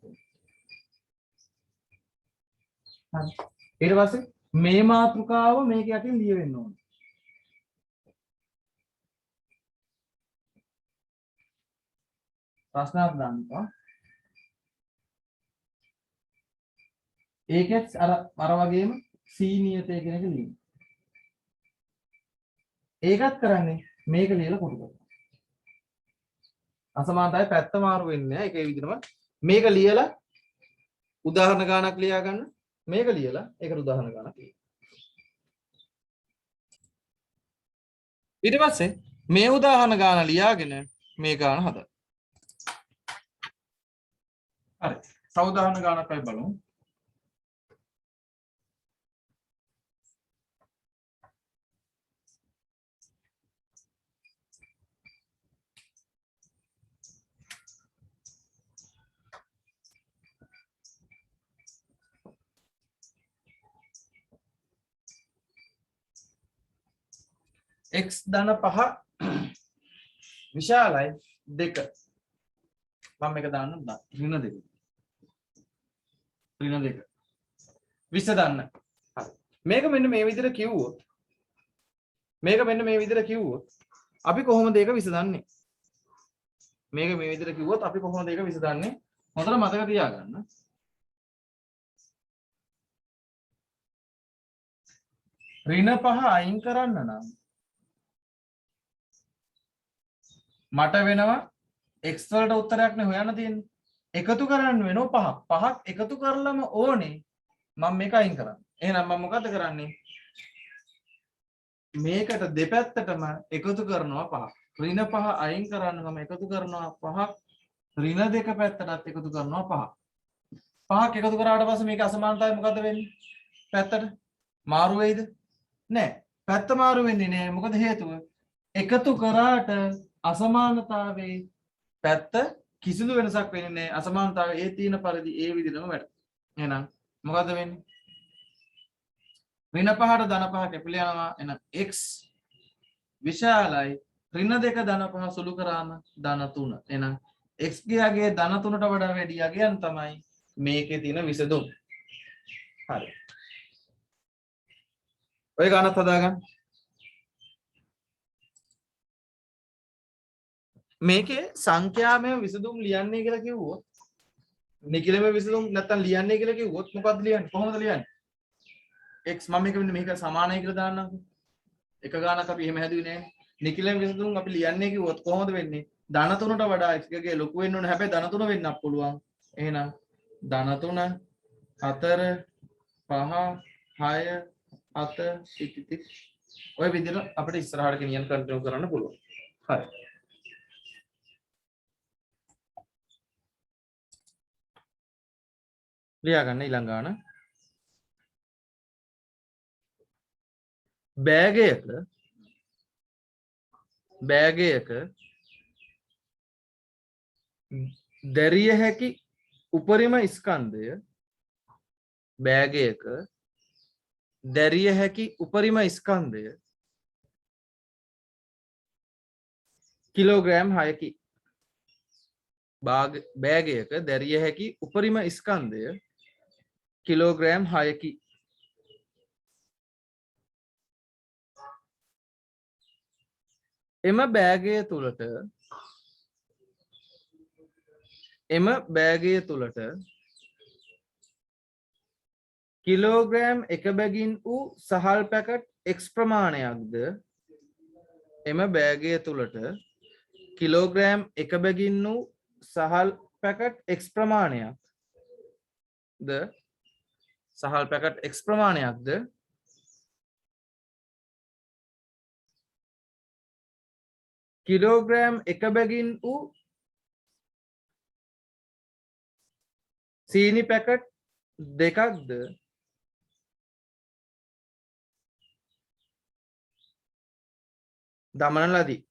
හරි ඊට පස්සේ මේ මාතෘකාව මේක යටින් ලියවෙන්න ඕනේ ප්‍රශ්නයක් දාන්නකෝ ඒකෙත් අර වගේම C නියතය කියන එක ලියන්න ඒකත් කරන්නේ මේක ලියලා කොටු කරනවා අසමානතාවය පැත්ත මාරු වෙන්නේ නැහැ ඒකේ විදිහටම මේක ලියලා උදාහරණ ගානක් ලියා ගන්න මේක ලියලා ඒකට උදාහරණ ගානක් ලියන්න ඊට පස්සේ මේ උදාහරණ ගාන ලියාගෙන මේ ගාන හදන්න හරි. තව උදාහරණ ගානක් අපි බලමු. x ධන 5 විශාලයි 2 මම මේක දාන්න ඍණ 2 විසඳන්න. හරි. මේක මෙන්න මේ විදිහට කිව්වොත් අපි කොහොමද ඒක විසඳන්නේ? මේක මේ විදිහට කිව්වොත් අපි කොහොමද ඒක විසඳන්නේ? හොඳට මතක තියාගන්න. ඍණ 5 අයින් කරන්න නම් මට වෙනවා x වලට උත්තරයක් නේ හොයන්න තියෙන්නේ. එකතු කරන්න වෙනවා 5ක්. 5ක් එකතු කරලම ඕනේ මම මේක අයින් කරන්න. එහෙනම් මම මොකද කරන්නේ? මේකට දෙපැත්තටම එකතු කරනවා 5ක්. ඍණ 5 අයින් කරන්න මම එකතු කරනවා 5ක්. ඍණ 2 පැත්තටත් එකතු කරනවා 5ක්. 5ක් එකතු කරාට පස්සේ මේක අසමානතාවය මොකද වෙන්නේ? පැත්තට මාරු වෙයිද? නෑ. පැත්ත මාරු වෙන්නේ නෑ. මොකද හේතුව? එකතු කරාට අසමානතාවයේ පැත්ත කිසිදු වෙනසක් වෙන්නේ නැහැ. අසමානතාවය ඒ තියෙන පරිදි ඒ විදිහටම වැඩ. එහෙනම් මොකද වෙන්නේ? ඍණ 5ට ධන 5 කැපිලා යනවා. එහෙනම් x විශාලයි ඍණ 2 ධන 5 සුළු කරාම ධන 3. එහෙනම් x ගේ අගය ධන 3ට වඩා වැඩි අගයන් තමයි මේකේ තියෙන විසඳුම. හරි. ඔය ගණත් හදාගන්න. මේකේ සංඛ්‍යාමය විසඳුම් ලියන්නේ කියලා කිව්වොත් නිකිලම විසඳුම් නැත්තම් ලියන්නේ කියලා කිව්වොත් මොකක්ද ලියන්නේ? කොහොමද ලියන්නේ? x මම මේක මෙන්න මේක සමානයි කියලා දාන්නම්කෝ. එක ගානක් අපි එහෙම හැදුවේ නෑනේ. නිකිලම විසඳුම් අපි ලියන්නේ කිව්වොත් කොහොමද වෙන්නේ? ධන 3ට වඩා x ගේ ලොකු වෙන්න ඕනේ. හැබැයි ධන 3 වෙන්නත් පුළුවන්. එහෙනම් ධන 3 4 5 6 7 ඉතිති ඔය විදිහට අපිට ඉස්සරහට ගෙනියන්න කන්ටිනියු කරන්න පුළුවන්. හරි. ලියාගන්න ඊළඟ ගාන. බෑගයක දැරිය හැකි උපරිම ස්කන්ධය කිලෝග්‍රෑම් 6කි. බෑගයක දැරිය හැකි උපරිම ස්කන්ධය කිලෝග්‍රෑම් 6කි. එම බෑගය තුළට කිලෝග්‍රෑම් එක බැගින් වූ සහල් පැකට් x ප්‍රමාණයක්ද එම බෑගය තුළට කිලෝග්‍රෑම් එක බැගින් වූ සහල් පැකට් x ප්‍රමාණයක්ද කිලෝග්‍රෑම් එක බැගින් වූ සීනි පැකට් දෙකක්ද දමන ලදී.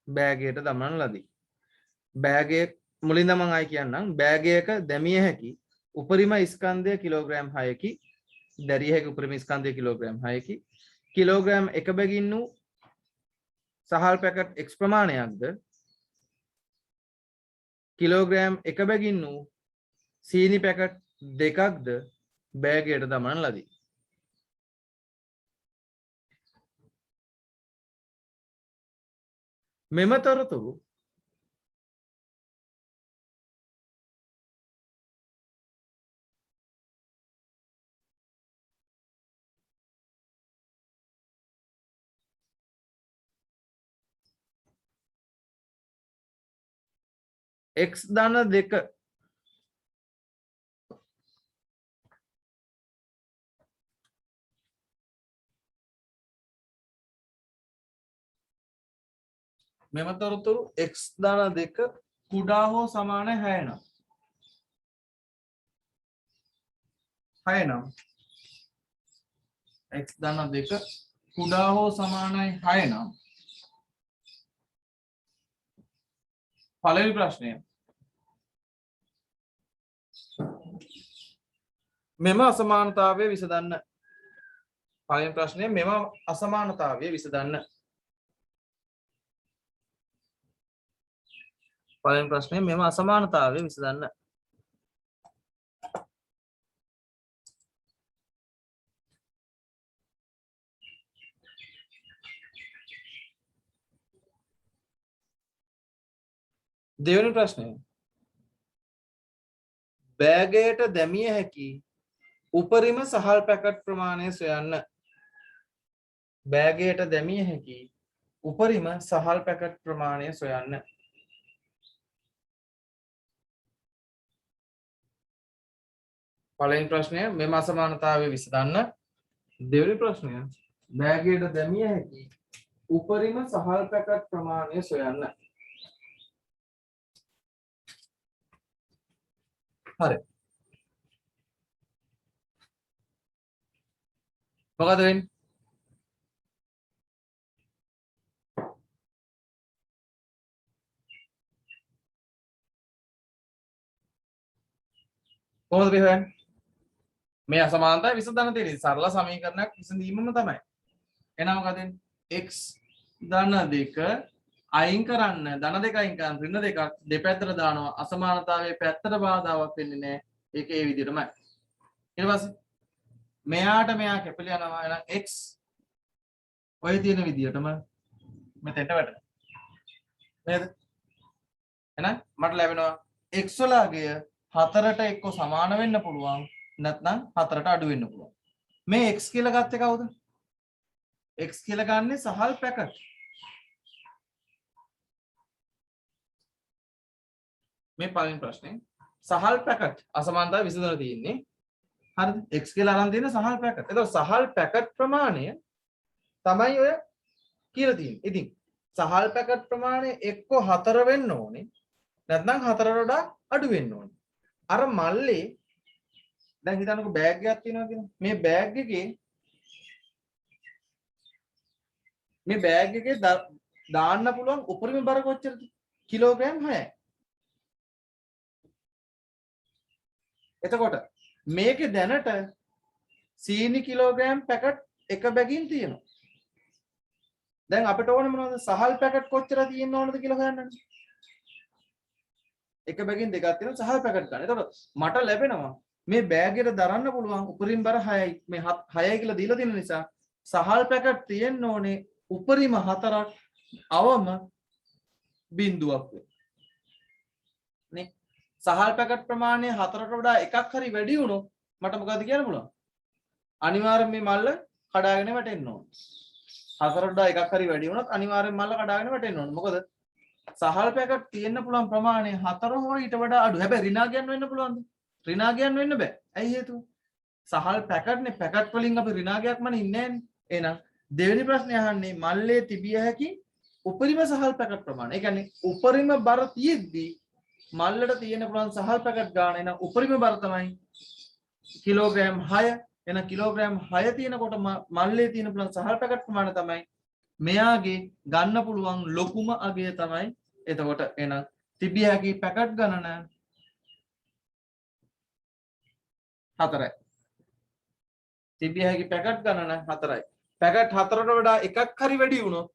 බෑගයට දමන ලදී. බෑගයේ මුලින්ද මම ආයි කියන්නම්. බෑගයක දැමිය හැකි උපරිම ස්කන්ධය කිලෝග්‍රෑම් 6කි. දැරිය හැකි උපරිම ස්කන්ධය කිලෝග්‍රෑම් 6කි. කිලෝග්‍රෑම් එක බැගින් වූ සහල් පැකට් x ප්‍රමාණයක්ද කිලෝග්‍රෑම් එක බැගින් වූ සීනි පැකට් දෙකක්ද බෑගයට දමන ලදී. මෙම තොරතුරු x ධන 2 මෙම තොරතුරු x ධන 2 කුඩා හෝ සමාන 6 නම් 6 නම් x ධන 2 කුඩා හෝ සමානයි 6 නම් පළවෙනි ප්‍රශ්නය මෙම අසමානතාවය විසඳන්න. පළවෙනි ප්‍රශ්නය මෙම අසමානතාවය විසඳන්න. පළවෙනි ප්‍රශ්නය මෙම අසමානතාවය විසඳන්න. දෙවෙනි ප්‍රශ්නය බෑගයට දැමිය හැකි උපරිම සහල් පැකට් ප්‍රමාණය සොයන්න. බෑගයට දැමිය හැකි උපරිම සහල් පැකට් ප්‍රමාණය සොයන්න. පළවෙනි ප්‍රශ්නය මෙම අසමානතාවය විසඳන්න. දෙවෙනි ප්‍රශ්නය බෑගයට දැමිය හැකි උපරිම සහල් පැකට් ප්‍රමාණය සොයන්න. හරි. මොකද වෙන්නේ? කොහොමද හොයන්නේ? මේ අසමානතාවය විසඳන්න තියෙන්නේ සරල සමීකරණයක් විසඳීමම තමයි. එහෙනම් මොකද වෙන්නේ? x ධන 2 අයින් කරන්න ධන 2 අයින් කරන්න ඍණ 2ක් දෙපැත්තට දානවා. අසමානතාවයේ පැත්තට බාධාවක් වෙන්නේ නැහැ. ඒක ඒ විදිහටමයි. ඊට පස්සේ මෙයාට මෙයා කැපිල යනවා. එහෙනම් x ඔය තියෙන විදිහටම මෙතෙන්ට වැටෙනවා. නේද? එහෙනම් මට ලැබෙනවා x වල අගය 4ට එක්ක සමාන වෙන්න පුළුවන්. නැත්නම් 4ට අඩු වෙන්න පුළුවන්. මේ x කියලා ගත්තේ කවුද? x කියලා ගන්නේ සහල් පැකට්. මේ පළවෙනි ප්‍රශ්නේ සහල් පැකට් අසමානතාවය විසඳලා තියෙන්නේ. හරිද? x කියලා අරන් තියෙන සහල් පැකට්. එතකොට සහල් පැකට් ප්‍රමාණය තමයි ඔය කියලා තියෙන්නේ. ඉතින් සහල් පැකට් ප්‍රමාණය එක්ක 4 වෙන්න ඕනේ. නැත්නම් 4ට වඩා අඩු වෙන්න ඕනේ. අර මල්ලේ දැන් හිතන්නකෝ බෑග් එකක් තියෙනවා කියලා. මේ බෑග් එකේ දාන්න පුළුවන් උපරිම බර කොච්චරද? කිලෝග්‍රෑම් 6යි. එතකොට මේකේ දැනට සීනි කිලෝග්‍රෑම් පැකට් එක බැගින් තියෙනවා. දැන් අපිට ඕනේ මොනවද? සහල් පැකට් කොච්චර තියෙන්න ඕනද කියලා හොයන්න. එක බැගින් දෙකක් තියෙනවා සහල් පැකට් ගන්න. එතකොට මට ලැබෙනවා මේ බෑග් එකට දරන්න පුළුවන් උපරිම බර 6යි. මේ 6යි කියලා දීලා තියෙන නිසා සහල් පැකට් තියෙන්න ඕනේ උපරිම 4ක් අවම බිඳුවක් වෙයි. නේ? සහල් පැකට් ප්‍රමාණය 4ට වඩා එකක් හරි වැඩි වුණොත් මට මොකද කියන්න පුළුවන්? අනිවාර්යෙන් මේ මල්ල කඩාගෙන වැටෙන්න ඕන. 4ට වඩා එකක් හරි වැඩි වුණොත් අනිවාර්යෙන් මල්ල කඩාගෙන වැටෙන්න ඕන. මොකද සහල් පැකට් තියෙන්න පුළුවන් ප්‍රමාණය 4 හෝ ඊට වඩා අඩු. හැබැයි ඍණාගයන් වෙන්න පුළුවන්ද? ඍණාගයන් වෙන්න බෑ. ඇයි හේතුව? සහල් පැකට්නේ පැකට් වලින් අපි ඍණාගයක්ම ඉන්නේ නැන්නේ. එහෙනම් දෙවෙනි ප්‍රශ්නේ අහන්නේ මල්ලේ තිබිය හැකි උපරිම සහල් පැකට් ප්‍රමාණය. ඒ කියන්නේ උපරිම බර තියෙද්දි මල්ලට තියෙන පුළුවන් සහල් පැකට් ගාන එන උපරිම බර තමයි කිලෝග්‍රෑම් 6. එන කිලෝග්‍රෑම් 6 තියෙනකොට මල්ලේ තියෙන පුළුවන් සහල් පැකට් ප්‍රමාණය තමයි මෙයාගේ ගන්න පුළුවන් ලොකුම අගය තමයි. එතකොට එන තිබිය හැකි පැකට් ගණන 4යි. තිබිය හැකි පැකට් ගණන 4යි. පැකට් 4ට වඩා එකක් හරි වැඩි වුණොත්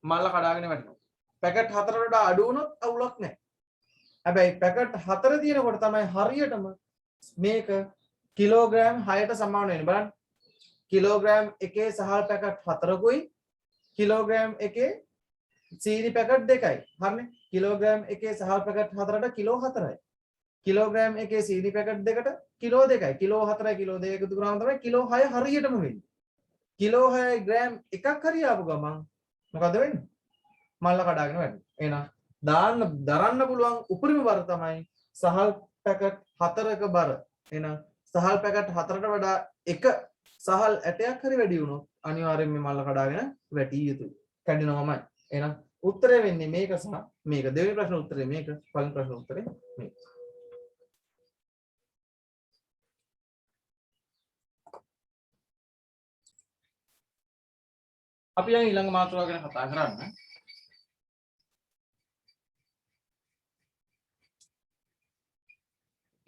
මල්ල කඩාගෙන වැටෙනවා. පැකට් 4ට වඩා අඩු වුණොත් අවුලක් නැහැ. හැබැයි පැකට් 4 තියෙනකොට තමයි හරියටම මේක කිලෝග්‍රෑම් 6ට සමාන වෙන්නේ. බලන්න. කිලෝග්‍රෑම් එකේ සහල් පැකට් 4කුයි කිලෝග්‍රෑම් එකේ සීනි පැකට් 2යි. හරිනේ? කිලෝග්‍රෑම් එකේ සහල් පැකට් 4ට කිලෝ 4යි. කිලෝග්‍රෑම් එකේ සීනි පැකට් 2ට කිලෝ 2යි. කිලෝ 4යි කිලෝ 2 එකතු කරාම තමයි කිලෝ 6 හරියටම වෙන්නේ. කිලෝ 6යි ග්‍රෑම් එකක් හරි ආපු ගමන් මොකද වෙන්නේ? මල්ල කඩාගෙන වැටෙනවා. එහෙනම් දරන්න පුළුවන් උපරිම බර තමයි සහල් පැකට් 4ක බර. එහෙනම් සහල් පැකට් 4ට වඩා එක සහල් ඇටයක් හරි වැඩි වුණොත් අනිවාර්යෙන් මේ මල්ල කඩාගෙන වැටිය යුතුයි. කැඩෙනවමයි. එහෙනම් උත්තරේ වෙන්නේ මේක සහ මේක. දෙවෙනි ප්‍රශ්න උත්තරේ මේක. පළවෙනි ප්‍රශ්න උත්තරේ මේක. අපි යන් ඊළඟ මාතෘකාව ගැන කතා කරන්න.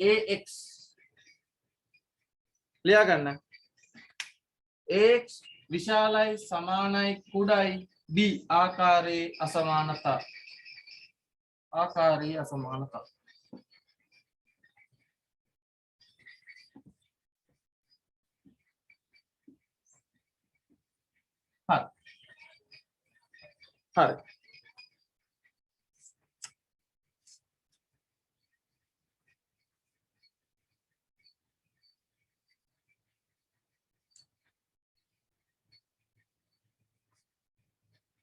AX ලියා ගන්න. AX විශාලයි සමානයි කුඩයි B ආකාරයේ අසමානතා. ආකාරයේ අසමානතා. හරි. හරි.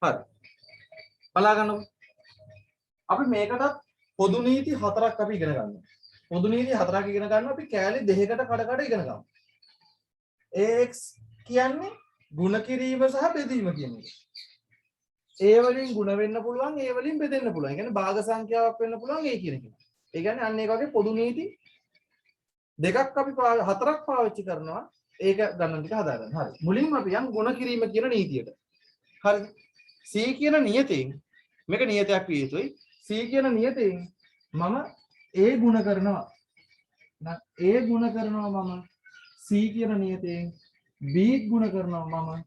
හරි. බලා ගන්නකො. අපි මේකටත් පොදු නීති හතරක් අපි ඉගෙන ගන්නවා. පොදු නීති හතරක් ඉගෙන ගන්නවා අපි කෑලි දෙකකට කඩ ඉගෙන ගමු. AX කියන්නේ ಗುಣ කිරීම සහ බෙදීම කියන එක. A වලින් ಗುಣ වෙන්න පුළුවන්, A වලින් බෙදෙන්න පුළුවන්. ඒ කියන්නේ භාග සංඛ්‍යාවක් වෙන්න පුළුවන් A කියන එක. ඒ කියන්නේ අන්න ඒ වගේ පොදු නීති දෙකක් අපි හතරක් පාවිච්චි කරනවා. ඒක ගණන් ටික හදාගන්න. හරි. මුලින්ම අපි යන් ಗುಣ කිරීම කියන නීතියට. හරි. C කියන නියතයෙන් මේක නියතයක් විය යුතුයි. C කියන නියතයෙන් මම A ගුණ කරනවා. A ගුණ කරනවා මම C කියන නියතයෙන් B ගුණ කරනවා මම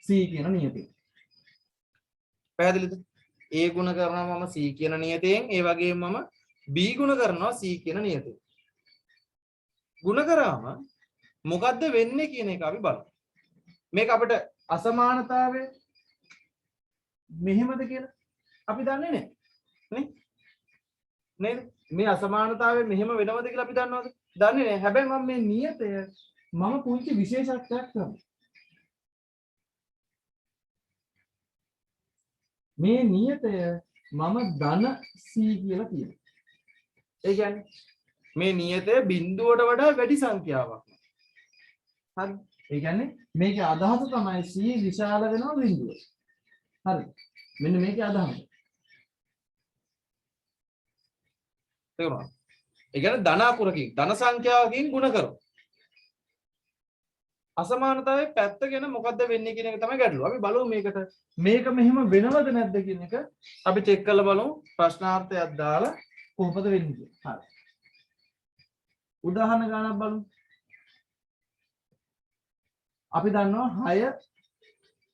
C කියන නියතයෙන්. පැහැදිලිද? A ගුණ කරනවා මම C කියන නියතයෙන් ඒ වගේම මම B ගුණ කරනවා C කියන නියතයෙන්. ගුණ කරාම මොකද්ද වෙන්නේ කියන එක අපි බලමු. මේක අපිට අසමානතාවය මෙහෙමද කියලා අපි දන්නේ නැහැ නේ නේද මේ අසමානතාවය මෙහෙම වෙනවද කියලා අපි දන්නවද දන්නේ නැහැ හැබැයි මම මේ නියතය මම පුංචි විශේෂත්වයක් කරනවා මේ නියතය මම ධන c කියලා කියනවා ඒ කියන්නේ මේ නියතය බිඳුවට වඩා වැඩි සංඛ්‍යාවක් හරි ඒ කියන්නේ මේකේ අදහස තමයි c විශාල වෙනවා බිඳුවට හරි මෙන්න මේකේ අදහස තේරුණා ඒ කියන්නේ ධන අකුරකින් ධන සංඛ්‍යාවකින් ගුණ කරමු අසමානතාවයේ පැත්ත ගැන මොකද්ද වෙන්නේ කියන එක තමයි ගැටලුව අපි බලමු මේකට මේක මෙහෙම වෙනවද නැද්ද කියන එක අපි චෙක් කරලා බලමු ප්‍රශ්නාර්ථයක් දාලා කොහොමද වෙන්නේ කියලා හරි උදාහරණ ගණනක් බලමු අපි දන්නවා 6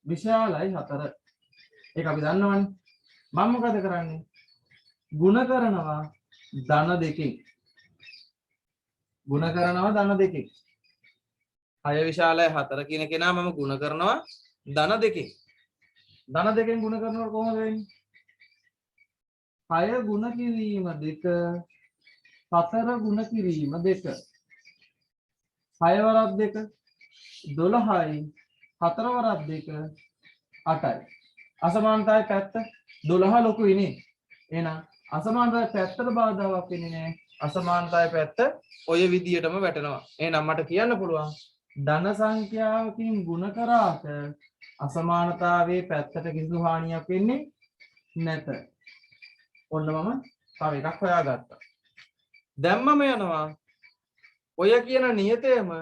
විශාලයි 4 ඒක අපි දන්නවනේ මම මොකද කරන්නේ ಗುಣ කරනවා ධන දෙකෙන් ಗುಣ කරනවා ධන දෙකෙන් 6 විශාලයි 4 කියන කෙනා මම ಗುಣ කරනවා ධන දෙකෙන් ಗುಣ කරනකොට කොහොමද වෙන්නේ 6 ಗುಣ කිරීම 2 4 ಗುಣ කිරීම 2 6 වරක් 2 12යි 4 වරක් 2 8යි අසමානතාවයේ පැත්ත 12 ලොකුයි නේ එහෙනම් අසමානතාවයේ පැත්තට බාධාවක් වෙන්නේ නැහැ අසමානතාවයේ පැත්ත ඔය විදියටම වැටෙනවා එහෙනම් මට කියන්න පුළුවන් ධන සංඛ්‍යාවකින් ಗುಣ කරාට අසමානතාවයේ පැත්තට කිසිදු හානියක් වෙන්නේ නැත ඔන්න මම තව එකක් හොයාගත්තා දැන් මම යනවා ඔය කියන නියතයම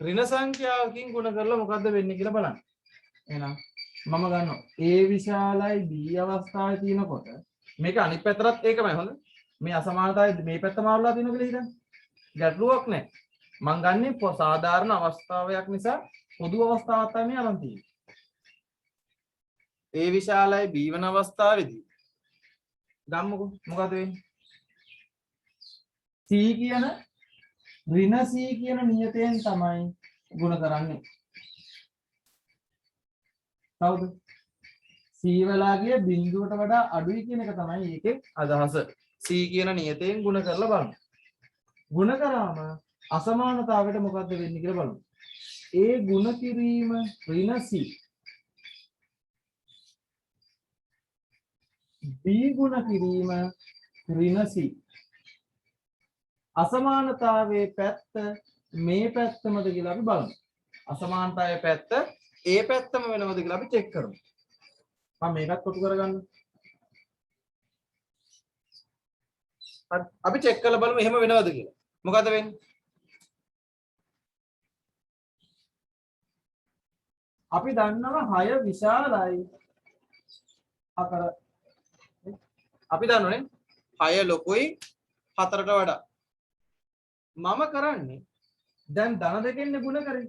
ඍණ සංඛ්‍යාවකින් ಗುಣ කරලා මොකද්ද වෙන්නේ කියලා බලන්න එහෙනම් මම ගන්නවා A විශාලයි B අවස්ථාවේ තියෙනකොට මේක අනිත් පැත්තටත් ඒකමයි හොඳ මේ අසමානතාවය මේ පැත්ත මාරුලා තියෙනවා කියලා හිතන්න ගැටලුවක් නැහැ මම ගන්නේ සාධාරණ අවස්ථාවයක් නිසා පොදු අවස්ථාවක් තමයි මේ අරන් තියෙන්නේ A විශාලයි B වෙන අවස්ථාවේදී ගම්මුකෝ මොකද වෙන්නේ C කියන ඍණ C කියන නියතයෙන් තමයි ගුණ කරන්නේ කවුද C වලගේ බිඳුවට වඩා අඩුයි කියන එක තමයි ඒකේ අදහස C කියන නියතයෙන් ගුණ කරලා බලමු ගුණ කරාම අසමානතාවයට මොකද්ද වෙන්නේ කියලා බලමු A ගුණ කිරීම ඍණ C B ගුණ කිරීම ඍණ C අසමානතාවයේ පැත්ත මේ පැත්තමද කියලා අපි බලමු අසමානතාවයේ පැත්ත ඒ පැත්තම වෙනවද කියලා අපි චෙක් කරමු මම මේකත් කොටු කරගන්න හරි. අපි චෙක් කරලා බලමු එහෙම වෙනවද කියලා. මොකද වෙන්නේ? අපි දන්නවා 6 විශාලයි 4. අපි දන්නවනේ 6 ලොකුයි 4ට වඩා. මම කරන්නේ දැන් ධන දෙකෙන් ගුණ කරේ.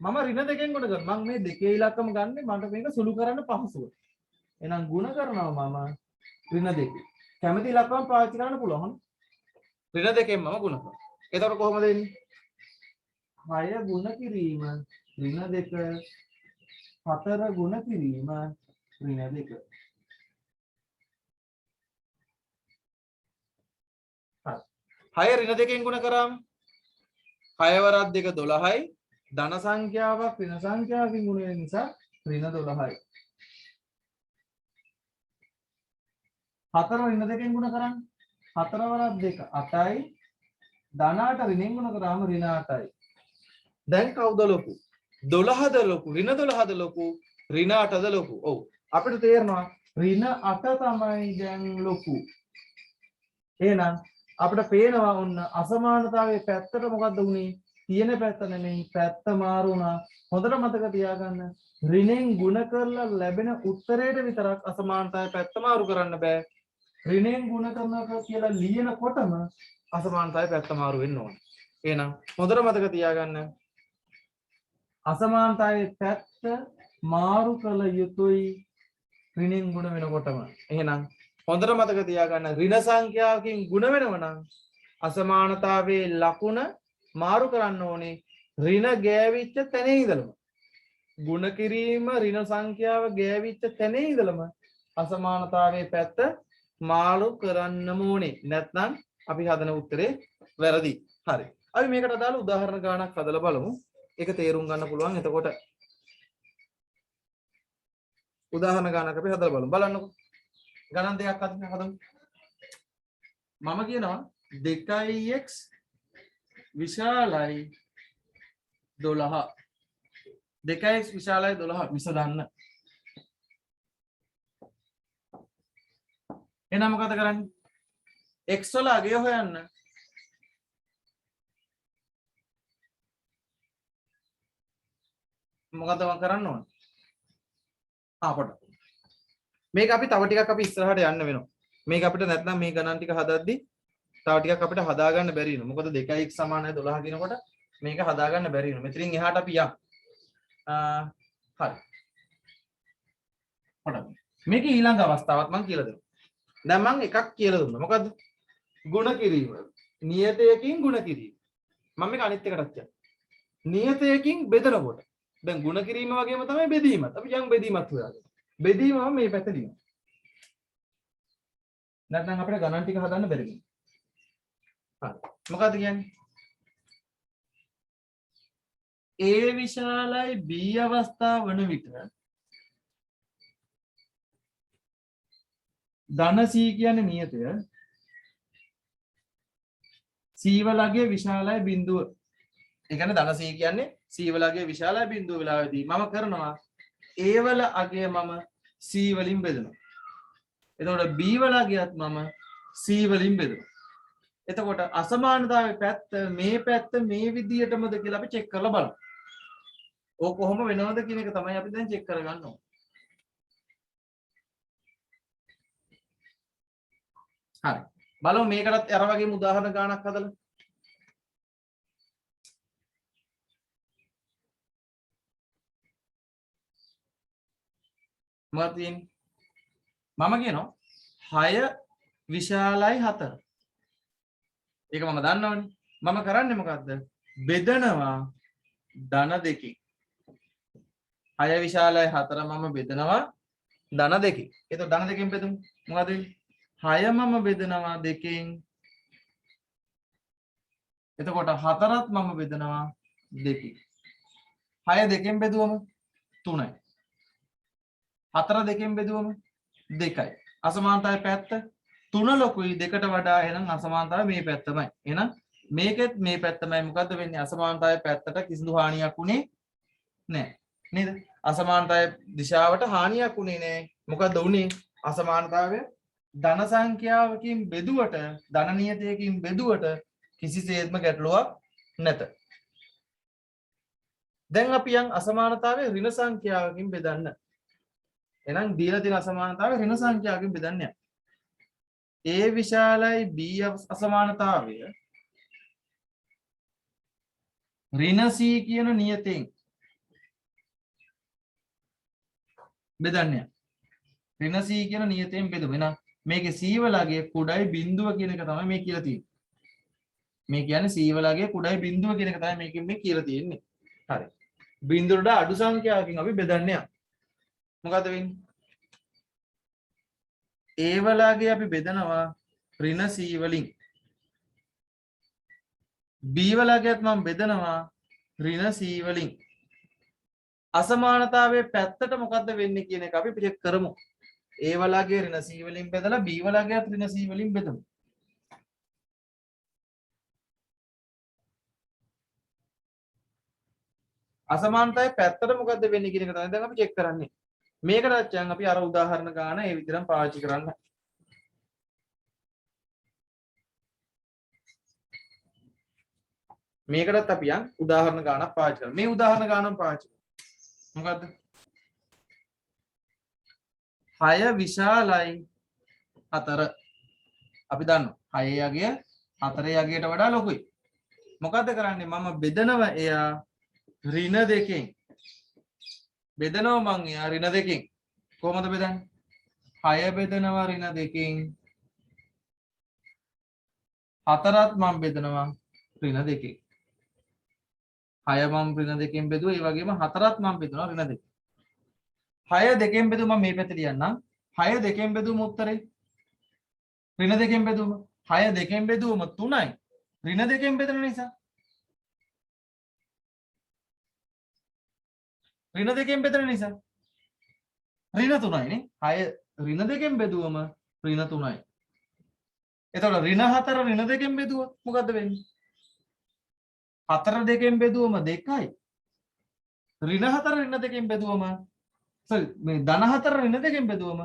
මම ඍණ දෙකෙන් ගුණ කරනවා. මම මේ දෙකේ ඉලක්කම ගන්නෙ මට මේක සුළු කරන්න පහසුව. එහෙනම් ගුණ කරනවා මම ඍණ දෙකේ. කැමති ඉලක්කම පාවිච්චි කරන්න පුළුවන්. ඍණ දෙකෙන් මම ගුණ කරනවා. එතකොට කොහොමද එන්නේ? 6 ගුණ කිරීම ඍණ 2 4 ගුණ කිරීම ඍණ 2. හරි. 6 ඍණ 2කින් ගුණ කරාම 6 වරක් 2 12යි. ධන සංඛ්‍යාවක් ඍණ සංඛ්‍යාවකින් ගුණ වෙන නිසා ඍණ 12යි. 4 ඍණ 2කින් ගුණ කරන්නේ 4 වරක් 2 8යි. ධන 8 ඍණෙන් ගුණ කරාම ඍණ 8යි. දැන් කවුද ලොකු? 12ද ලොකු? ඍණ 12ද ලොකු? ඍණ 8ද ලොකු? ඔව්. අපිට තේරෙනවා ඍණ 8 තමයි දැන් ලොකු. එහෙනම් අපිට පේනවා ඔන්න අසමානතාවයේ පැත්තට මොකද්ද වුනේ? තියෙන පැත්ත නෙමෙයි පැත්ත මාරු වුණා. හොඳට මතක තියාගන්න. ඍණෙන් ගුණ කරලා ලැබෙන උත්තරයට විතරක් අසමානතාවයේ පැත්ත මාරු කරන්න බෑ. ඍණෙන් ගුණ කරනවා කියලා ලියනකොටම අසමානතාවයේ පැත්ත මාරු වෙන්න ඕනේ. එහෙනම් හොඳට මතක තියාගන්න. අසමානතාවයේ පැත්ත මාරු කළ යුතුයි ඍණෙන් ගුණ වෙනකොටම. එහෙනම් හොඳට මතක තියාගන්න ඍණ සංඛ්‍යාවකින් ගුණ වෙනව නම් අසමානතාවයේ ලකුණ මාරු කරන්න ඕනේ ඍණ ගෑවිච්ච තැනේ ඉඳලම. ගුණ කිරීම ඍණ සංඛ්‍යාව ගෑවිච්ච තැනේ ඉඳලම අසමානතාවයේ පැත්ත මාරු කරන්නම ඕනේ. නැත්නම් අපි හදන උත්තරේ වැරදි. හරි. අපි මේකට අදාළ උදාහරණ ගානක් හදලා බලමු. ඒක තේරුම් ගන්න පුළුවන්. එතකොට උදාහරණ ගානක් අපි හදලා බලමු. බලන්නකෝ. ගණන් දෙකක් හදමු. මම කියනවා 2x විශාලයි 12. 2x විශාලයි 12 විසඳන්න. එහෙනම් මොකද කරන්නේ? x වල අගය හොයන්න. මොකද මම කරන්න ඕන? පොඩ්ඩක්. මේක අපි තව ටිකක් අපි ඉස්සරහට යන්න වෙනවා. මේක අපිට නැත්නම් මේ ගණන් ටික හදද්දි තව ටිකක් අපිට හදාගන්න බැරි වෙනවා. මොකද 2x සමානයි 12 කියනකොට මේක හදාගන්න බැරි වෙනවා. මෙතනින් එහාට අපි යමු. හරි. පොඩ්ඩක්. මේකේ ඊළඟ අවස්ථාවක් මම කියලා දෙනවා. දැන් මම එකක් කියලා දුන්නා. මොකද්ද? ගුණ කිරීම. නියතයකින් ගුණ කිරීම. මම මේක අනිත් එකටත් කියනවා. නියතයකින් බෙදනකොට. දැන් ගුණ කිරීම වගේම තමයි බෙදීමත්. අපි යම් බෙදීමත් හොයාගමු. බෙදීමම මේ පැත්තට ලියමු. නැත්නම් අපිට ගණන් ටික හදන්න බැරි වෙනවා. හරි. මොකද්ද කියන්නේ? A විශාලයි B අවස්ථාව වන විට ධන C කියන්නේ නියතය. C වලගේ විශාලයි බිඳුව. ඒ කියන්නේ ධන C කියන්නේ C වලගේ විශාලයි බිඳුව වෙලාවේදී මම කරනවා A වල අගය මම C වලින් බෙදනවා. එතකොට B වල අගයත් මම C වලින් බෙදනවා. එතකොට අසමානතාවයේ පැත්ත මේ විදියටමද කියලා අපි චෙක් කරලා බලමු. ඕක කොහොම වෙනවද කියන එක තමයි අපි දැන් චෙක් කරගන්න ඕනේ. හරි. බලමු මේකටත් අර වගේම උදාහරණ ගානක් හදලා. මොකක්ද තියෙන්නේ? මම කියනවා 6 විශාලයි 4. ඒක මම දන්නවනේ. මම කරන්නේ මොකද්ද? බෙදනවා ධන දෙකකින්. 6 විශාලයි 4 මම බෙදනවා ධන දෙකකින්. එතකොට ධන දෙකෙන් බෙදමු. මොකද වෙන්නේ? 6 මම බෙදනවා 2කින්. එතකොට 4ත් මම බෙදනවා 2කින්. 6 2කින් බෙදුවම 3යි. 4 2කින් බෙදුවම 2යි. අසමානතාවයේ පැත්ත 3 ලොකුයි 2ට වඩා. එහෙනම් අසමානතාවය මේ පැත්තමයි. එහෙනම් මේකෙත් මේ පැත්තමයි. මොකද්ද වෙන්නේ? අසමානතාවයේ පැත්තට කිසිදු හානියක් උනේ නැහැ. නේද? අසමානතාවයේ දිශාවට හානියක් උනේ නැහැ. මොකද්ද උනේ? අසමානතාවය ධන සංඛ්‍යාවකින් බෙදුවට ධන නියතයකින් බෙදුවට කිසිසේත්ම ගැටලුවක් නැත. දැන් අපි යන් අසමානතාවයේ ඍණ සංඛ්‍යාවකින් බෙදන්න. එහෙනම් දීලා තියෙන අසමානතාවය ඍණ සංඛ්‍යාවකින් බෙදන්න යන්න. A විශාලයි B අසමානතාවය ඍණ C කියන නියතයෙන් බෙදන්න යන්න. ඍණ C කියන නියතයෙන් බෙදමු. එහෙනම් මේකේ C වලගේ කුඩයි බිඳුව කියන එක තමයි මේ කියලා තියෙන්නේ. මේ කියන්නේ C වලගේ කුඩයි බිඳුව කියන එක තමයි මේකෙන් මේ කියලා තියෙන්නේ. හරි. බිඳුවට අඩු සංඛ්‍යාවකින් අපි බෙදන්න යන්න. මොකද වෙන්නේ? A වලගේ අපි බෙදනවා ඍණ C වලින්. B වලගේත් මම බෙදනවා ඍණ C වලින්. අසමානතාවයේ පැත්තට මොකද්ද වෙන්නේ කියන එක අපි චෙක් කරමු. A වලගේ ඍණ C වලින් බෙදලා B වලගේ ඍණ C වලින් බෙදමු. අසමානතාවයේ පැත්තට මොකද්ද වෙන්නේ කියන එක තමයි දැන් අපි චෙක් කරන්නේ. මේකට දැන් අපි අර උදාහරණ ගන්න ඒ විදිහටම පාවිච්චි කරන්න. මේකටත් අපි යන් උදාහරණ ගානක් පාවිච්චි කරමු. මේ උදාහරණ ගානම පාවිච්චි කරමු. මොකද්ද? 6 විශාලයි 4. අපි දන්නවා 6 යගය 4 යගයට වඩා ලොකුයි. මොකද්ද කරන්නේ? මම බෙදනවා එයා ඍණ දෙකෙන්. බෙදනවා මං එයා ඍණ දෙකෙන්. කොහොමද බෙදන්නේ? 6 බෙදනවා ඍණ දෙකෙන්. 4ත් මම බෙදනවා ඍණ දෙකෙන්. 6 මම ඍණ දෙකෙන් බෙදුවා. ඒ වගේම 4ත් මම බෙදනවා ඍණ දෙකෙන්. 6 දෙකෙන් බෙදුවම මේ පැත්තට ලියන්නම්. 6 දෙකෙන් බෙදුවම උත්තරේ ඍණ දෙකෙන් බෙදුවම 6 දෙකෙන් බෙදුවම 3යි. ඍණ දෙකෙන් බෙදෙන නිසා ඍණ දෙකෙන් බෙදෙන නිසා ඍණ 3යි නේ. 6 ඍණ දෙකෙන් බෙදුවම ඍණ 3යි. එතකොට ඍණ 4 ඍණ දෙකෙන් බෙදුවොත් මොකද්ද වෙන්නේ? 4 දෙකෙන් බෙදුවම 2යි. ඍණ 4 ඍණ දෙකෙන් බෙදුවම මේ ධන 4 ඍණ දෙකෙන් බෙදුවම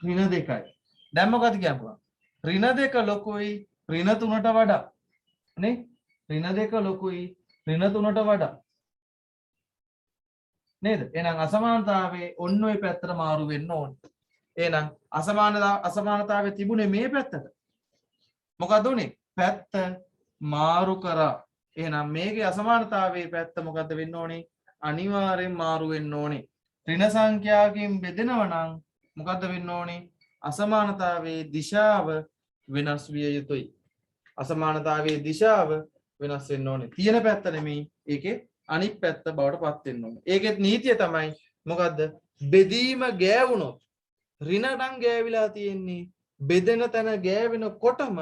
ඍණ 2යි. දැන් මොකද කියපුවා? ඍණ 2 ලොකුයි ඍණ 3ට වඩා. නේ? ඍණ 2 ලොකුයි ඍණ 3ට වඩා. නේද? එහෙනම් අසමානතාවයේ ඔන්න ඔය පැත්තට මාරු වෙන්න ඕනේ. එහෙනම් අසමානතාවයේ තිබුණේ මේ පැත්තට. මොකද උනේ? පැත්ත මාරු කරා. එහෙනම් මේකේ අසමානතාවයේ පැත්ත මොකද්ද වෙන්න ඕනේ? අනිවාර්යෙන් මාරු වෙන්න ඕනේ. ඍණ සංඛ්‍යාවකින් බෙදෙනවා නම් මොකද්ද වෙන්න ඕනේ? අසමානතාවයේ දිශාව වෙනස් විය යුතුයි. අසමානතාවයේ දිශාව වෙනස් වෙන්න ඕනේ. තියෙන පැත්ත නෙමෙයි. ඒකේ අනිත් පැත්ත බවට පත් වෙන්න ඕනේ. ඒකෙත් නීතිය තමයි මොකද්ද? බෙදීම ගෑවුනොත් ඍණ නම් ගෑවිලා තියෙන්නේ. බෙදෙන තැන ගෑවෙනකොටම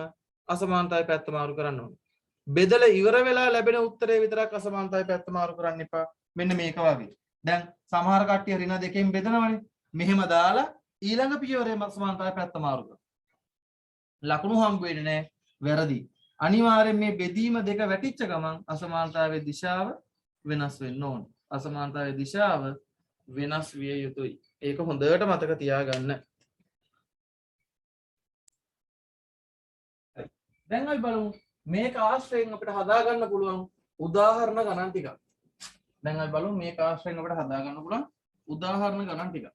අසමානතාවයේ පැත්ත මාරු කරන්න ඕනේ. බෙදලා ඉවර වෙලා ලැබෙන උත්තරේ විතරක් අසමානතාවයේ පැත්ත මාරු කරන්න එපා. මෙන්න මේක වගේ. දැන් සමහර කට්ටිය ඍණ දෙකෙන් බෙදනවනේ. මෙහෙම දාලා ඊළඟ පියවරේ අසමානතාවයේ පැත්ත මාරු කරනවා. ලකුණු හම්බ වෙන්නේ නැහැ. වැරදි. අනිවාර්යෙන් මේ බෙදීම දෙක වැටිච්ච ගමන් අසමානතාවයේ දිශාව වෙනස් වෙන්න ඕන. අසමානතාවයේ දිශාව වෙනස් විය යුතුයි. ඒක හොඳට මතක තියාගන්න. දැන් අපි බලමු මේක ආශ්‍රයෙන් අපිට හදාගන්න පුළුවන් උදාහරණ ගණන් ටිකක්. දැන් අපි බලමු මේක ආශ්‍රයෙන් අපිට හදාගන්න පුළුවන් උදාහරණ ගණන් ටිකක්.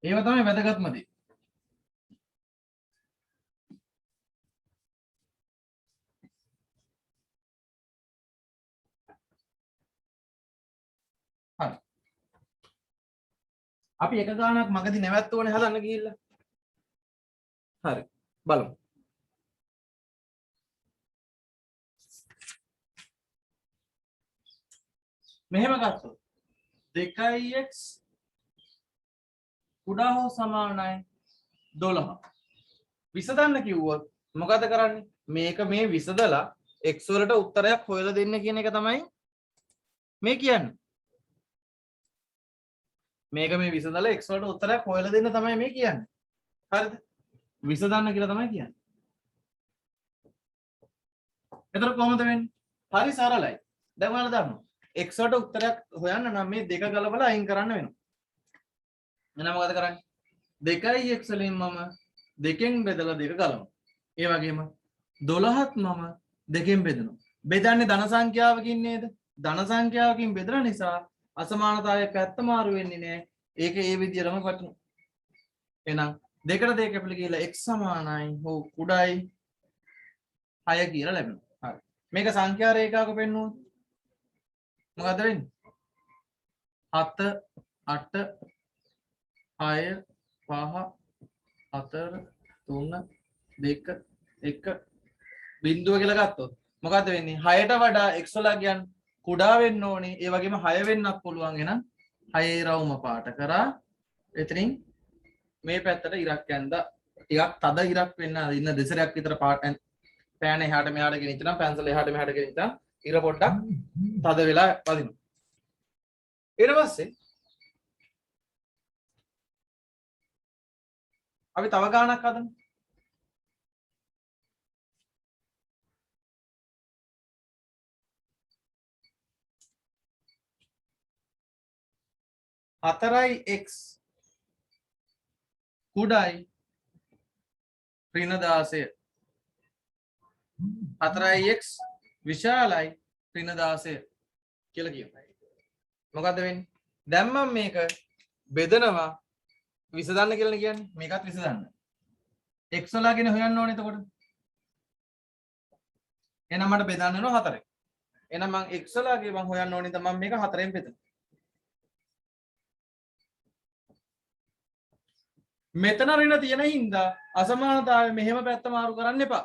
ඒව තමයි වැදගත්ම දේ. හරි. අපි එක ගානක් මගදී නැවැත්ත ඕනේ හදන්න ගිහිල්ලා. හරි. බලමු. මෙහෙම ගත්තොත් 2x කුඩා හෝ සමානයි 12. විසඳන්න කිව්වොත් මොකද කරන්නේ? මේක මේ විසඳලා x වලට උත්තරයක් හොයලා දෙන්න කියන එක තමයි මේ කියන්නේ. මේක මේ විසඳලා x වලට උත්තරයක් හොයලා දෙන්න තමයි මේ කියන්නේ. හරිද? විසඳන්න කියලා තමයි කියන්නේ. එතකොට කොහොමද වෙන්නේ? හරි සරලයි. දැන් ඔයාලා දන්නවා. x වලට උත්තරයක් හොයන්න නම් මේ දෙක ගලවලා අයින් කරන්න වෙනවා. එහෙනම් මොකද කරන්නේ? 2x වලින් මම දෙකෙන් බෙදලා දෙක ගලවනවා. ඒ වගේම 12ත් මම දෙකෙන් බෙදනවා. බෙදන්නේ ධන සංඛ්‍යාවකින් නේද? ධන සංඛ්‍යාවකින් බෙදලා නිසා අසමානතාවයේ පැත්ත මාරු වෙන්නේ නැහැ. ඒක ඒ විදිහටම වටනවා. එහෙනම් දෙකට දෙක කැපිලා ගිහලා x සමානයි හෝ කුඩායි 6 කියලා ලැබෙනවා. හරි. මේක සංඛ්‍යා රේඛාවක පෙන්වුවොත් මොකද වෙන්නේ? 7 8 6 5 4 3 2 1 බිඳුව කියලා ගත්තොත් මොකද වෙන්නේ? 6ට වඩා x වල කියන්නේ කුඩා වෙන්න ඕනේ. ඒ වගේම 6 වෙන්නත් පුළුවන්. එහෙනම් 6 රවුම පාට කරා. එතනින් මේ පැත්තට ඉරක් ඇඳ ටිකක් තද ඉරක් වෙන්න ඉන්න දෙසරයක් විතර පාට පෑන එහාට මෙහාට ගෙනිච්චනම් පැන්සල එහාට මෙහාට ගෙනිච්චා ඉර පොඩ්ඩක් තද වෙලා වදිනවා. ඊට පස්සේ අපි තව ගානක් හදමු. හතරයි x කුඩායි ඍණ 16 4x විශාලයි ඍණ 16 කියලා කියනවා. මොකද්ද වෙන්නේ? දැන් මම මේක බෙදනවා විසඳන්න කියලා කියන්නේ. මේකත් විසඳන්න. x වලගෙන හොයන්න ඕනේ එතකොට. එහෙනම් මට බෙදන්න වෙනවා 4. එහෙනම් මම x වලගේ මම හොයන්න ඕනේ නම් මම මේක 4ෙන් බෙදනවා. මෙතන ඍණ තියෙන හින්දා අසමානතාවය මෙහෙම පැත්ත මාරු කරන්න එපා.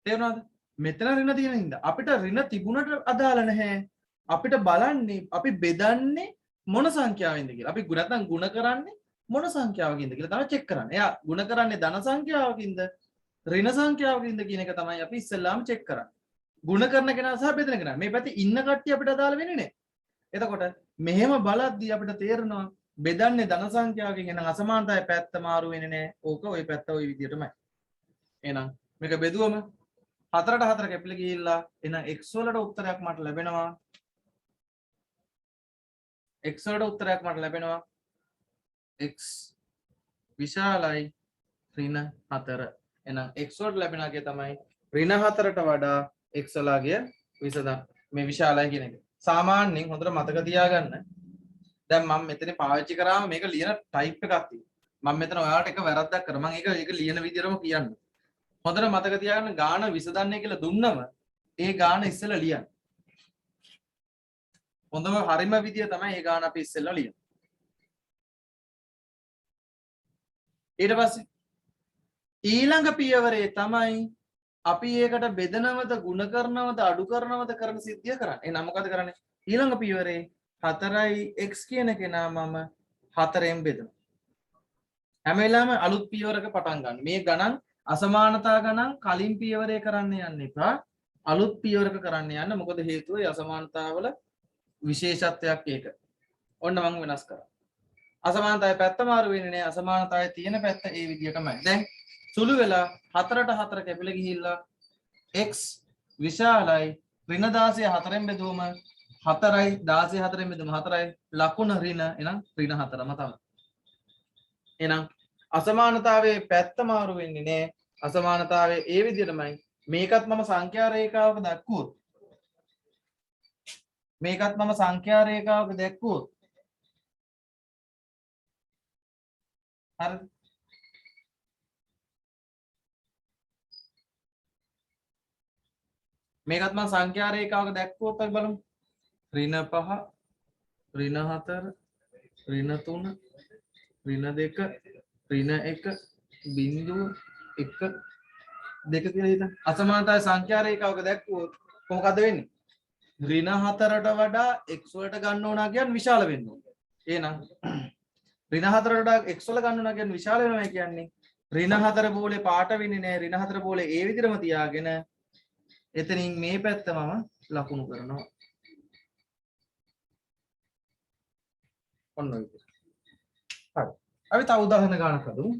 තේරුණාද? මෙතන ඍණ තියෙන හින්දා අපිට ඍණ තිබුණට අදාළ නැහැ. අපිට බලන්නේ අපි බෙදන්නේ මොන සංඛ්‍යාවෙන්ද කියලා. අපි නැත්නම් ಗುಣ කරන්නේ මොන සංඛ්‍යාවකින්ද කියලා තමයි චෙක් කරන්නේ. එයා ಗುಣ කරන්නේ ධන සංඛ්‍යාවකින්ද ඍණ සංඛ්‍යාවකින්ද කියන එක තමයි අපි ඉස්සෙල්ලාම චෙක් කරන්නේ. ಗುಣ කරන කෙනා සහ බෙදන කෙනා. මේ පැත්තේ ඉන්න කට්ටිය අපිට අදාළ වෙන්නේ නැහැ. එතකොට මෙහෙම බලද්දී අපිට තේරෙනවා බෙදන්නේ ධන සංඛ්‍යාවකින් එන අසමානතාවය පැත්ත මාරු වෙන්නේ නැහැ. ඕක ওই පැත්ත ওই විදිහටමයි. එහෙනම් මේක බෙදුවම 4ට 4 කැපිලා ගිහිල්ලා එන x වලට උත්තරයක් මට ලැබෙනවා. x වලට උත්තරයක් මට ලැබෙනවා. x විශාලයි ඍණ 4. එහෙනම් x වලට ලැබෙනාගේ තමයි ඍණ 4ට වඩා x වලගේ විසඳ මේ විශාලයි කියන එක. සාමාන්‍යයෙන් හොඳට මතක තියාගන්න. දැන් මම මෙතන පාවිච්චි කරාම මේක ලියන ටයිප් එකක් තියෙනවා. මම මෙතන ඔයාලට එක වැරද්දක් කරා. මම ඒක ලියන විදිහටම කියන්න. හොඳට මතක තියාගන්න ගාන විසඳන්නේ කියලා දුන්නම ඒ ගාන ඉස්සෙල්ලා ලියන්න. හොඳම හරිම විදිය තමයි ඒ ගාන අපි ඉස්සෙල්ලා ලියන්න. ඊට පස්සේ ඊළඟ පියවරේ තමයි අපි ඒකට බෙදනවද ಗುಣ කරනවද අඩු කරනවද කරන සිද්ධිය කරන්නේ. එහෙනම් මොකද කරන්නේ? ඊළඟ පියවරේ 4x කියන කෙනා මම 4ෙන් බෙදනවා. හැම වෙලාවෙම අලුත් පියවරක පටන් ගන්න. මේ ගණන් අසමානතා ගණන් කලින් පියවරේ කරන්න යන්න එපා. අලුත් පියවරක කරන්න යන්න. මොකද හේතුව ඒ අසමානතාවල විශේෂත්වයක් ඒක. ඔන්න මම වෙනස් කරා. අසමානතාවය පැත්ත මාරු වෙන්නේ නැහැ. අසමානතාවය තියෙන පැත්ත ඒ විදිහටමයි. දැන් සුළු වෙලා 4ට 4 කැපිලා ගිහිල්ලා x විශාලයි ඍණ 16 4ෙන් බෙදුවම 4යි 16 4ෙන් බෙදුවම 4යි ලකුණ ඍණ එහෙනම් ඍණ 4ම තමයි. එහෙනම් අසමානතාවයේ පැත්ත මාරු වෙන්නේ නැහැ. අසමානතාවයේ ඒ විදිහටමයි. මේකත් මම සංඛ්‍යා රේඛාවක දක්වුවොත් හරිද? මේකත් මම සංඛ්‍යා රේඛාවක දැක්වුවොත් අපි බලමු. ඍණ 5 ඍණ 4 ඍණ 3 ඍණ 2 ඍණ 1 බිංදුව 1 2 කියලා හිතන්න. අසමානතාවය සංඛ්‍යා රේඛාවක දැක්වුවොත් මොකද වෙන්නේ? ඍණ 4ට වඩා x වලට ගන්න ඕනා කියන්නේ විශාල වෙන්න ඕනේ. එහෙනම් ඍණ 4ට වඩා x වල ගන්න ඕනා කියන්නේ විශාල වෙනවා කියන්නේ ඍණ 4 බෝලේ පාට වෙන්නේ නැහැ. ඍණ 4 බෝලේ ඒ විදිහටම තියාගෙන එතනින් මේ පැත්ත මම ලකුණු කරනවා. ඔන්න ඔය විදිහට. හරි. අපි තව උදාහරණ ගන්නක් හදමු.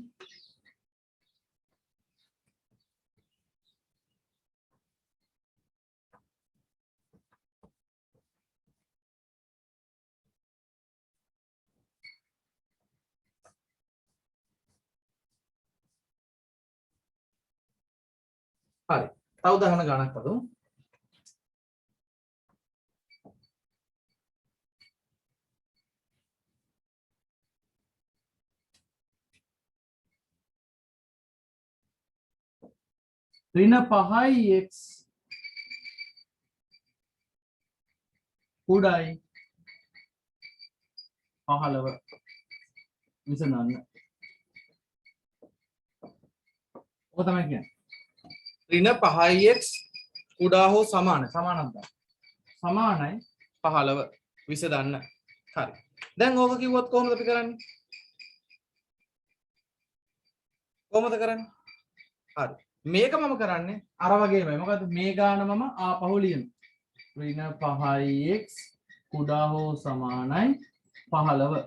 හරි. තව උදාහරණ ගණනක් බලමු. ඍණ 5යි x කුඩායි 15 විසඳන්න. ඔක තමයි කියන්නේ. ඍණ 5x කුඩා හෝ සමානයි. සමානක්ද? සමානයි 15 විසඳන්න. හරි. දැන් ඕක කිව්වොත් කොහොමද අපි කරන්නේ? කොහොමද කරන්නේ? හරි. මේක මම කරන්නේ අර වගේමයි. මොකද මේ ගාන මම ආපහු ලියනවා. ඍණ 5x කුඩා හෝ සමානයි 15.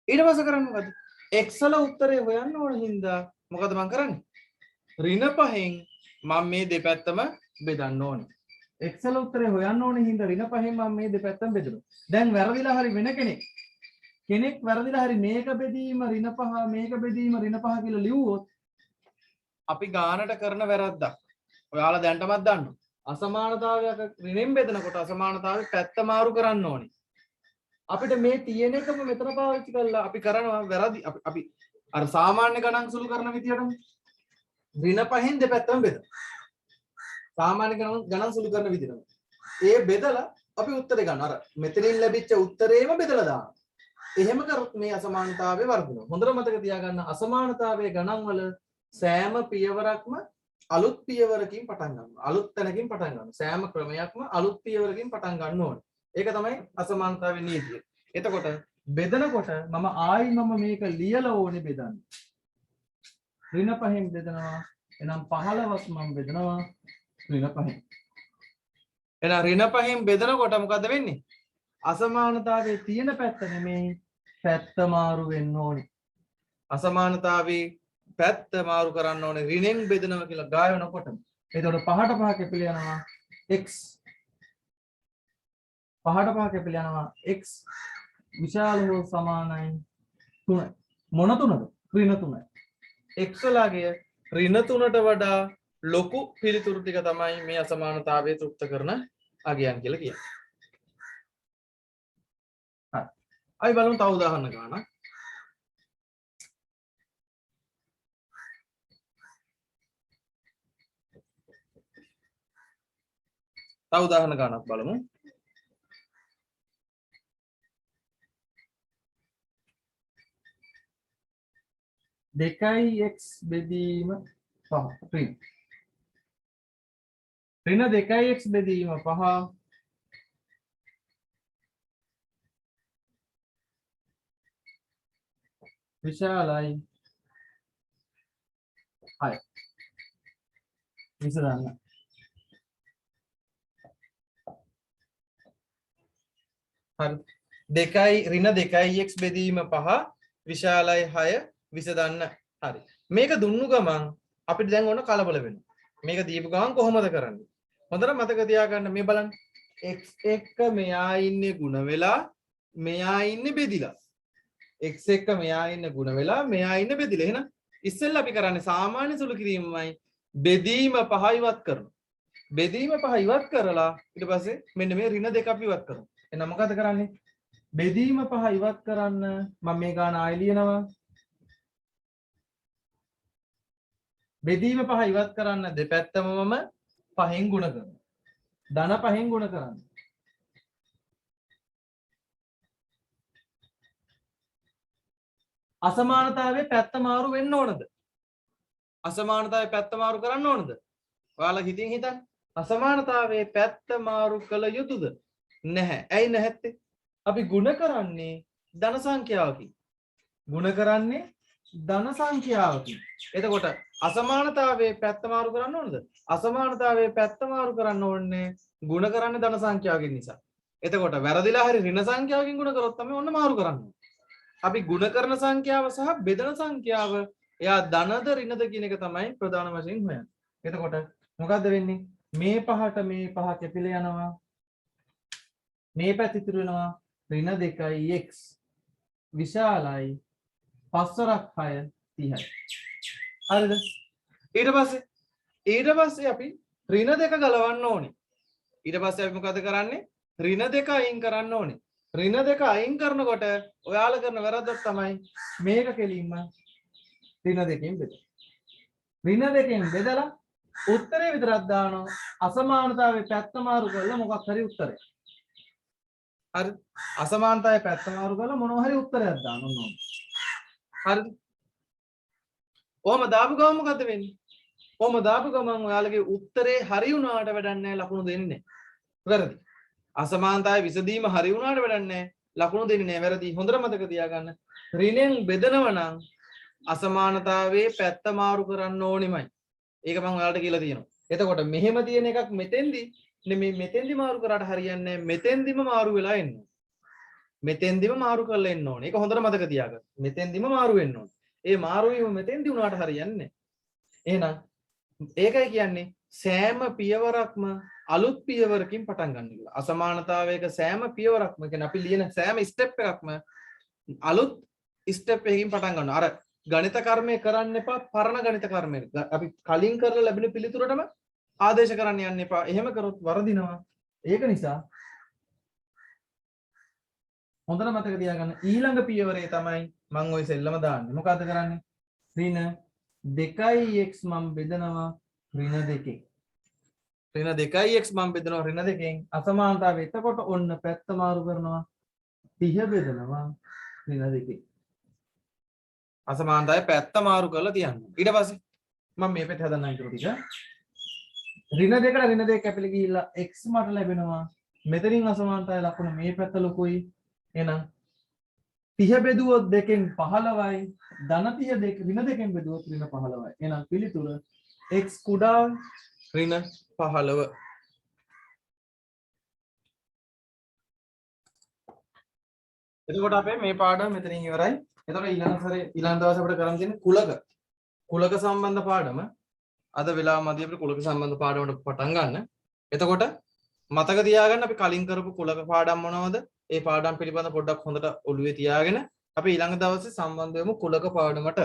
ඊට පස්සේ කරන්නේ මොකද? x වල උත්තරේ හොයන්න ඕන හින්දා මොකද මම කරන්නේ? ඍණ 5න් මම මේ දෙපැත්තම බෙදන්න ඕනේ. x වල උත්තරේ හොයන්න ඕනේ හින්දා ඍණ 5න් මම මේ දෙපැත්තම බෙදනවා. දැන් වැරදිලා හරි වෙන කෙනෙක් වැරදිලා හරි මේක බෙදීම ඍණ 5 මේක බෙදීම ඍණ 5 කියලා ලිව්වොත් අපි ගානට කරන වැරද්දක්. ඔයාලා දැන්ටමත් දන්නවා. අසමානතාවයක ඍණෙන් බෙදනකොට අසමානතාවයේ පැත්ත මාරු කරන්න ඕනේ. අපිට මේ තියෙන එකම මෙතන පාවිච්චි කරලා අපි කරනවා වැරදි. අපි අර සාමාන්‍ය ගණන් සුළු කරන විදියටම ඍණ 5න් දෙපැත්තම බෙදලා. සාමාන්‍ය ගණන් සුළු කරන විදියටම. ඒ බෙදලා අපි උත්තරේ ගන්න. අර මෙතනින් ලැබිච්ච උත්තරේම බෙදලා දානවා. එහෙම කරොත් මේ අසමානතාවය වර්ධනය. හොඳට මතක තියාගන්න අසමානතාවයේ ගණන් වල සෑම පියවරක්ම අලුත් පියවරකින් පටන් ගන්නවා. අලුත් තැනකින් පටන් ගන්නවා. සෑම ක්‍රමයක්ම අලුත් පියවරකින් පටන් ගන්න ඕනේ. ඒක තමයි අසමානතාවයේ නීතිය. එතකොට බෙදනකොට මම මේක ලියලා ඕනේ බෙදන්න. ඍණ 5න් බෙදනවා. එහෙනම් 15ක් මම බෙදනවා ඍණ 5න්. එහෙනම් ඍණ 5න් බෙදනකොට මොකද වෙන්නේ? අසමානතාවයේ තියෙන පැත්ත නෙමෙයි පැත්ත මාරු වෙන්න ඕනේ. අසමානතාවයේ පැත්ත මාරු කරන්න ඕනේ ඍණෙන් බෙදනවා කියලා ගායනකොටම. එතකොට 5ට 5 කැපිලා යනවා x. 5ට 5 කැපිලා යනවා x විශාල හෝ සමානයි 3. මොන 3ද? ඍණ 3යි. x වලගේ ඍණ 3ට වඩා ලොකු පිළිතුරු ටික තමයි මේ අසමානතාවය තෘප්ත කරන අගයන් කියලා කියන්නේ. හරි. අපි බලමු තව උදාහරණ ගන්නක්. තව උදාහරණ ගන්නක් බලමු. දෙකයි x බෙදීම 5 ඍණ 2යි x බෙදීම 5 විශාලයි 6 විසඳන්න. හරි. ඍණ 2යි x බෙදීම 5 විශාලයි 6 විසඳන්න. හරි. මේක දුන්නු ගමන් අපිට දැන් ඕන කලබල වෙනවා. මේක දීපු ගමන් කොහොමද කරන්නේ? හොඳට මතක තියාගන්න මේ බලන්න. x එක්ක මෙයා ඉන්නේ ಗುಣ වෙලා මෙයා ඉන්නේ බෙදිලා. x එක්ක මෙයා ඉන්නේ ಗುಣ වෙලා මෙයා ඉන්නේ බෙදිලා. එහෙනම් ඉස්සෙල්ලා අපි කරන්නේ සාමාන්‍ය සුළු කිරීමමයි බෙදීම 5 ඉවත් කරනවා. බෙදීම 5 ඉවත් කරලා ඊට පස්සේ මෙන්න මේ ඍණ 2 අපි ඉවත් කරනවා. එහෙනම් මොකද කරන්නේ? බෙදීම 5 ඉවත් කරන්න මම මේ ගාන ආයෙ ලියනවා. බෙදීම 5 ඉවත් කරන්න දෙපැත්තම මම 5න් ගුණ කරනවා. ධන 5න් ගුණ කරන්න. අසමානතාවයේ පැත්ත මාරු වෙන්න ඕනද? අසමානතාවයේ පැත්ත මාරු කරන්න ඕනද? ඔයාලා හිතින් හිතන්න. අසමානතාවයේ පැත්ත මාරු කළ යුතුද? නැහැ. ඇයි නැත්තේ? අපි ගුණ කරන්නේ ධන සංඛ්‍යාවකින්. ගුණ කරන්නේ ධන සංඛ්‍යාවකින්. එතකොට අසමානතාවයේ පැත්ත මාරු කරන්න ඕනද? අසමානතාවයේ පැත්ත මාරු කරන්න ඕනේ ගුණ කරන්නේ ධන සංඛ්‍යාවකින් නිසා. එතකොට වැරදිලා හරි ඍණ සංඛ්‍යාවකින් ගුණ කරොත් තමයි ඔන්න මාරු කරන්නේ. අපි ගුණ කරන සංඛ්‍යාව සහ බෙදන සංඛ්‍යාව එයා ධනද ඍණද කියන එක තමයි ප්‍රධාන වශයෙන් හොයන්නේ. එතකොට මොකද්ද වෙන්නේ? මේ පහට මේ පහ කැපිලා යනවා. මේ පැත්ත ඉතුරු වෙනවා ඍණ 2යි x විශාලයි 5 6 30යි. හරිද? ඊට පස්සේ ඊට පස්සේ අපි ඍණ දෙක ගලවන්න ඕනේ. ඊට පස්සේ අපි මොකද කරන්නේ? ඍණ දෙක අයින් කරන්න ඕනේ. ඍණ දෙක අයින් කරනකොට ඔයාලා කරන වැරද්දක් තමයි මේක කෙලින්ම ඍණ දෙකෙන් බෙදලා. ඍණ දෙකෙන් බෙදලා උත්තරේ විතරක් දානවා. අසමානතාවයේ පැත්ත මාරු කරලා මොකක් හරි උත්තරයක්. හරි. අසමානතාවයේ පැත්ත මාරු කරලා මොනවා හරි උත්තරයක් දාන්න ඕනේ. හරිද? ඔහම දාපු ගමන් මොකද වෙන්නේ? ඔහම දාපු ගමන් ඔයාලගේ උත්තරේ හරි වුණාට වැඩක් නැහැ ලකුණු දෙන්නේ නැහැ. වැරදි. අසමානතාවයේ විසඳීම හරි වුණාට වැඩක් නැහැ ලකුණු දෙන්නේ නැහැ. වැරදි. හොඳට මතක තියාගන්න. ඍණෙන් බෙදනව නම් අසමානතාවයේ පැත්ත මාරු කරන්න ඕනෙමයි. ඒක මම ඔයාලට කියලා තියෙනවා. එතකොට මෙහෙම තියෙන එකක් මෙතෙන්දි නෙමෙයි මෙතෙන්දි මාරු කරාට හරියන්නේ නැහැ. මෙතෙන්දිම මාරු වෙලා එන්න ඕනේ. මෙතෙන්දිම මාරු කරලා එන්න ඕනේ. ඒක හොඳට මතක තියාගන්න. මෙතෙන්දිම මාරු වෙන්න ඕනේ. ඒ මාරු වීම මෙතෙන්දි උනාට හරියන්නේ නැහැ. එහෙනම් ඒකයි කියන්නේ සෑම පියවරක්ම අලුත් පියවරකින් පටන් ගන්න කියලා. අසමානතාවයක සෑම පියවරක්ම කියන්නේ අපි ලියන සෑම ස්ටෙප් එකක්ම අලුත් ස්ටෙප් එකකින් පටන් ගන්නවා. අර ගණිත කර්මය කරන්න එපා පරණ ගණිත කර්මය. අපි කලින් කරලා ලැබෙන පිළිතුරටම ආදේශ කරන්න යන්න එපා. එහෙම කරොත් වරදිනවා. ඒක නිසා හොඳට මතක තියාගන්න ඊළඟ පියවරේ තමයි මම ওই සෙල්ලම දාන්නේ. මොකද්ද කරන්නේ? ඍණ 2x මම බෙදනවා ඍණ 2කින්. ඍණ 2x මම බෙදනවා ඍණ 2කින්. අසමානතාවය එතකොට ඔන්න පැත්ත මාරු කරනවා 30 බෙදනවා ඍණ 2කින්. අසමානතාවය පැත්ත මාරු කරලා තියන්න. ඊට පස්සේ මම මේ පැත්ත හදන්නම් ඊට ටික. ඍණ 2කට ඍණ 2 කැපිලා ගිහිල්ලා x මට ලැබෙනවා. මෙතනින් අසමානතාවය ලකුණ මේ පැත්ත ලොකුයි. එහෙනම් 30 බෙදුවොත් 2කින් 15යි. ධන 30 දෙක ඍණ 2කින් බෙදුවොත් ඍණ 15යි. එහෙනම් පිළිතුර x කුඩා ඍණ 15. එතකොට අපේ මේ පාඩම මෙතනින් ඉවරයි. එතකොට ඊළඟ සැරේ ඊළඟ දවසේ අපිට කරන්න තියෙන්නේ කුලක සම්බන්ධ පාඩම. අද වෙලාව මැදි අපිට කුලක සම්බන්ධ පාඩමකට පටන් ගන්න. එතකොට මතක තියාගන්න අපි කලින් කරපු කුලක පාඩම් මොනවද? ඒ පාඩම් පිළිබඳ පොඩ්ඩක් හොඳට ඔළුවේ තියාගෙන අපි ඊළඟ දවසේ සම්බන්ධ වෙමු කුලක පාඩමට.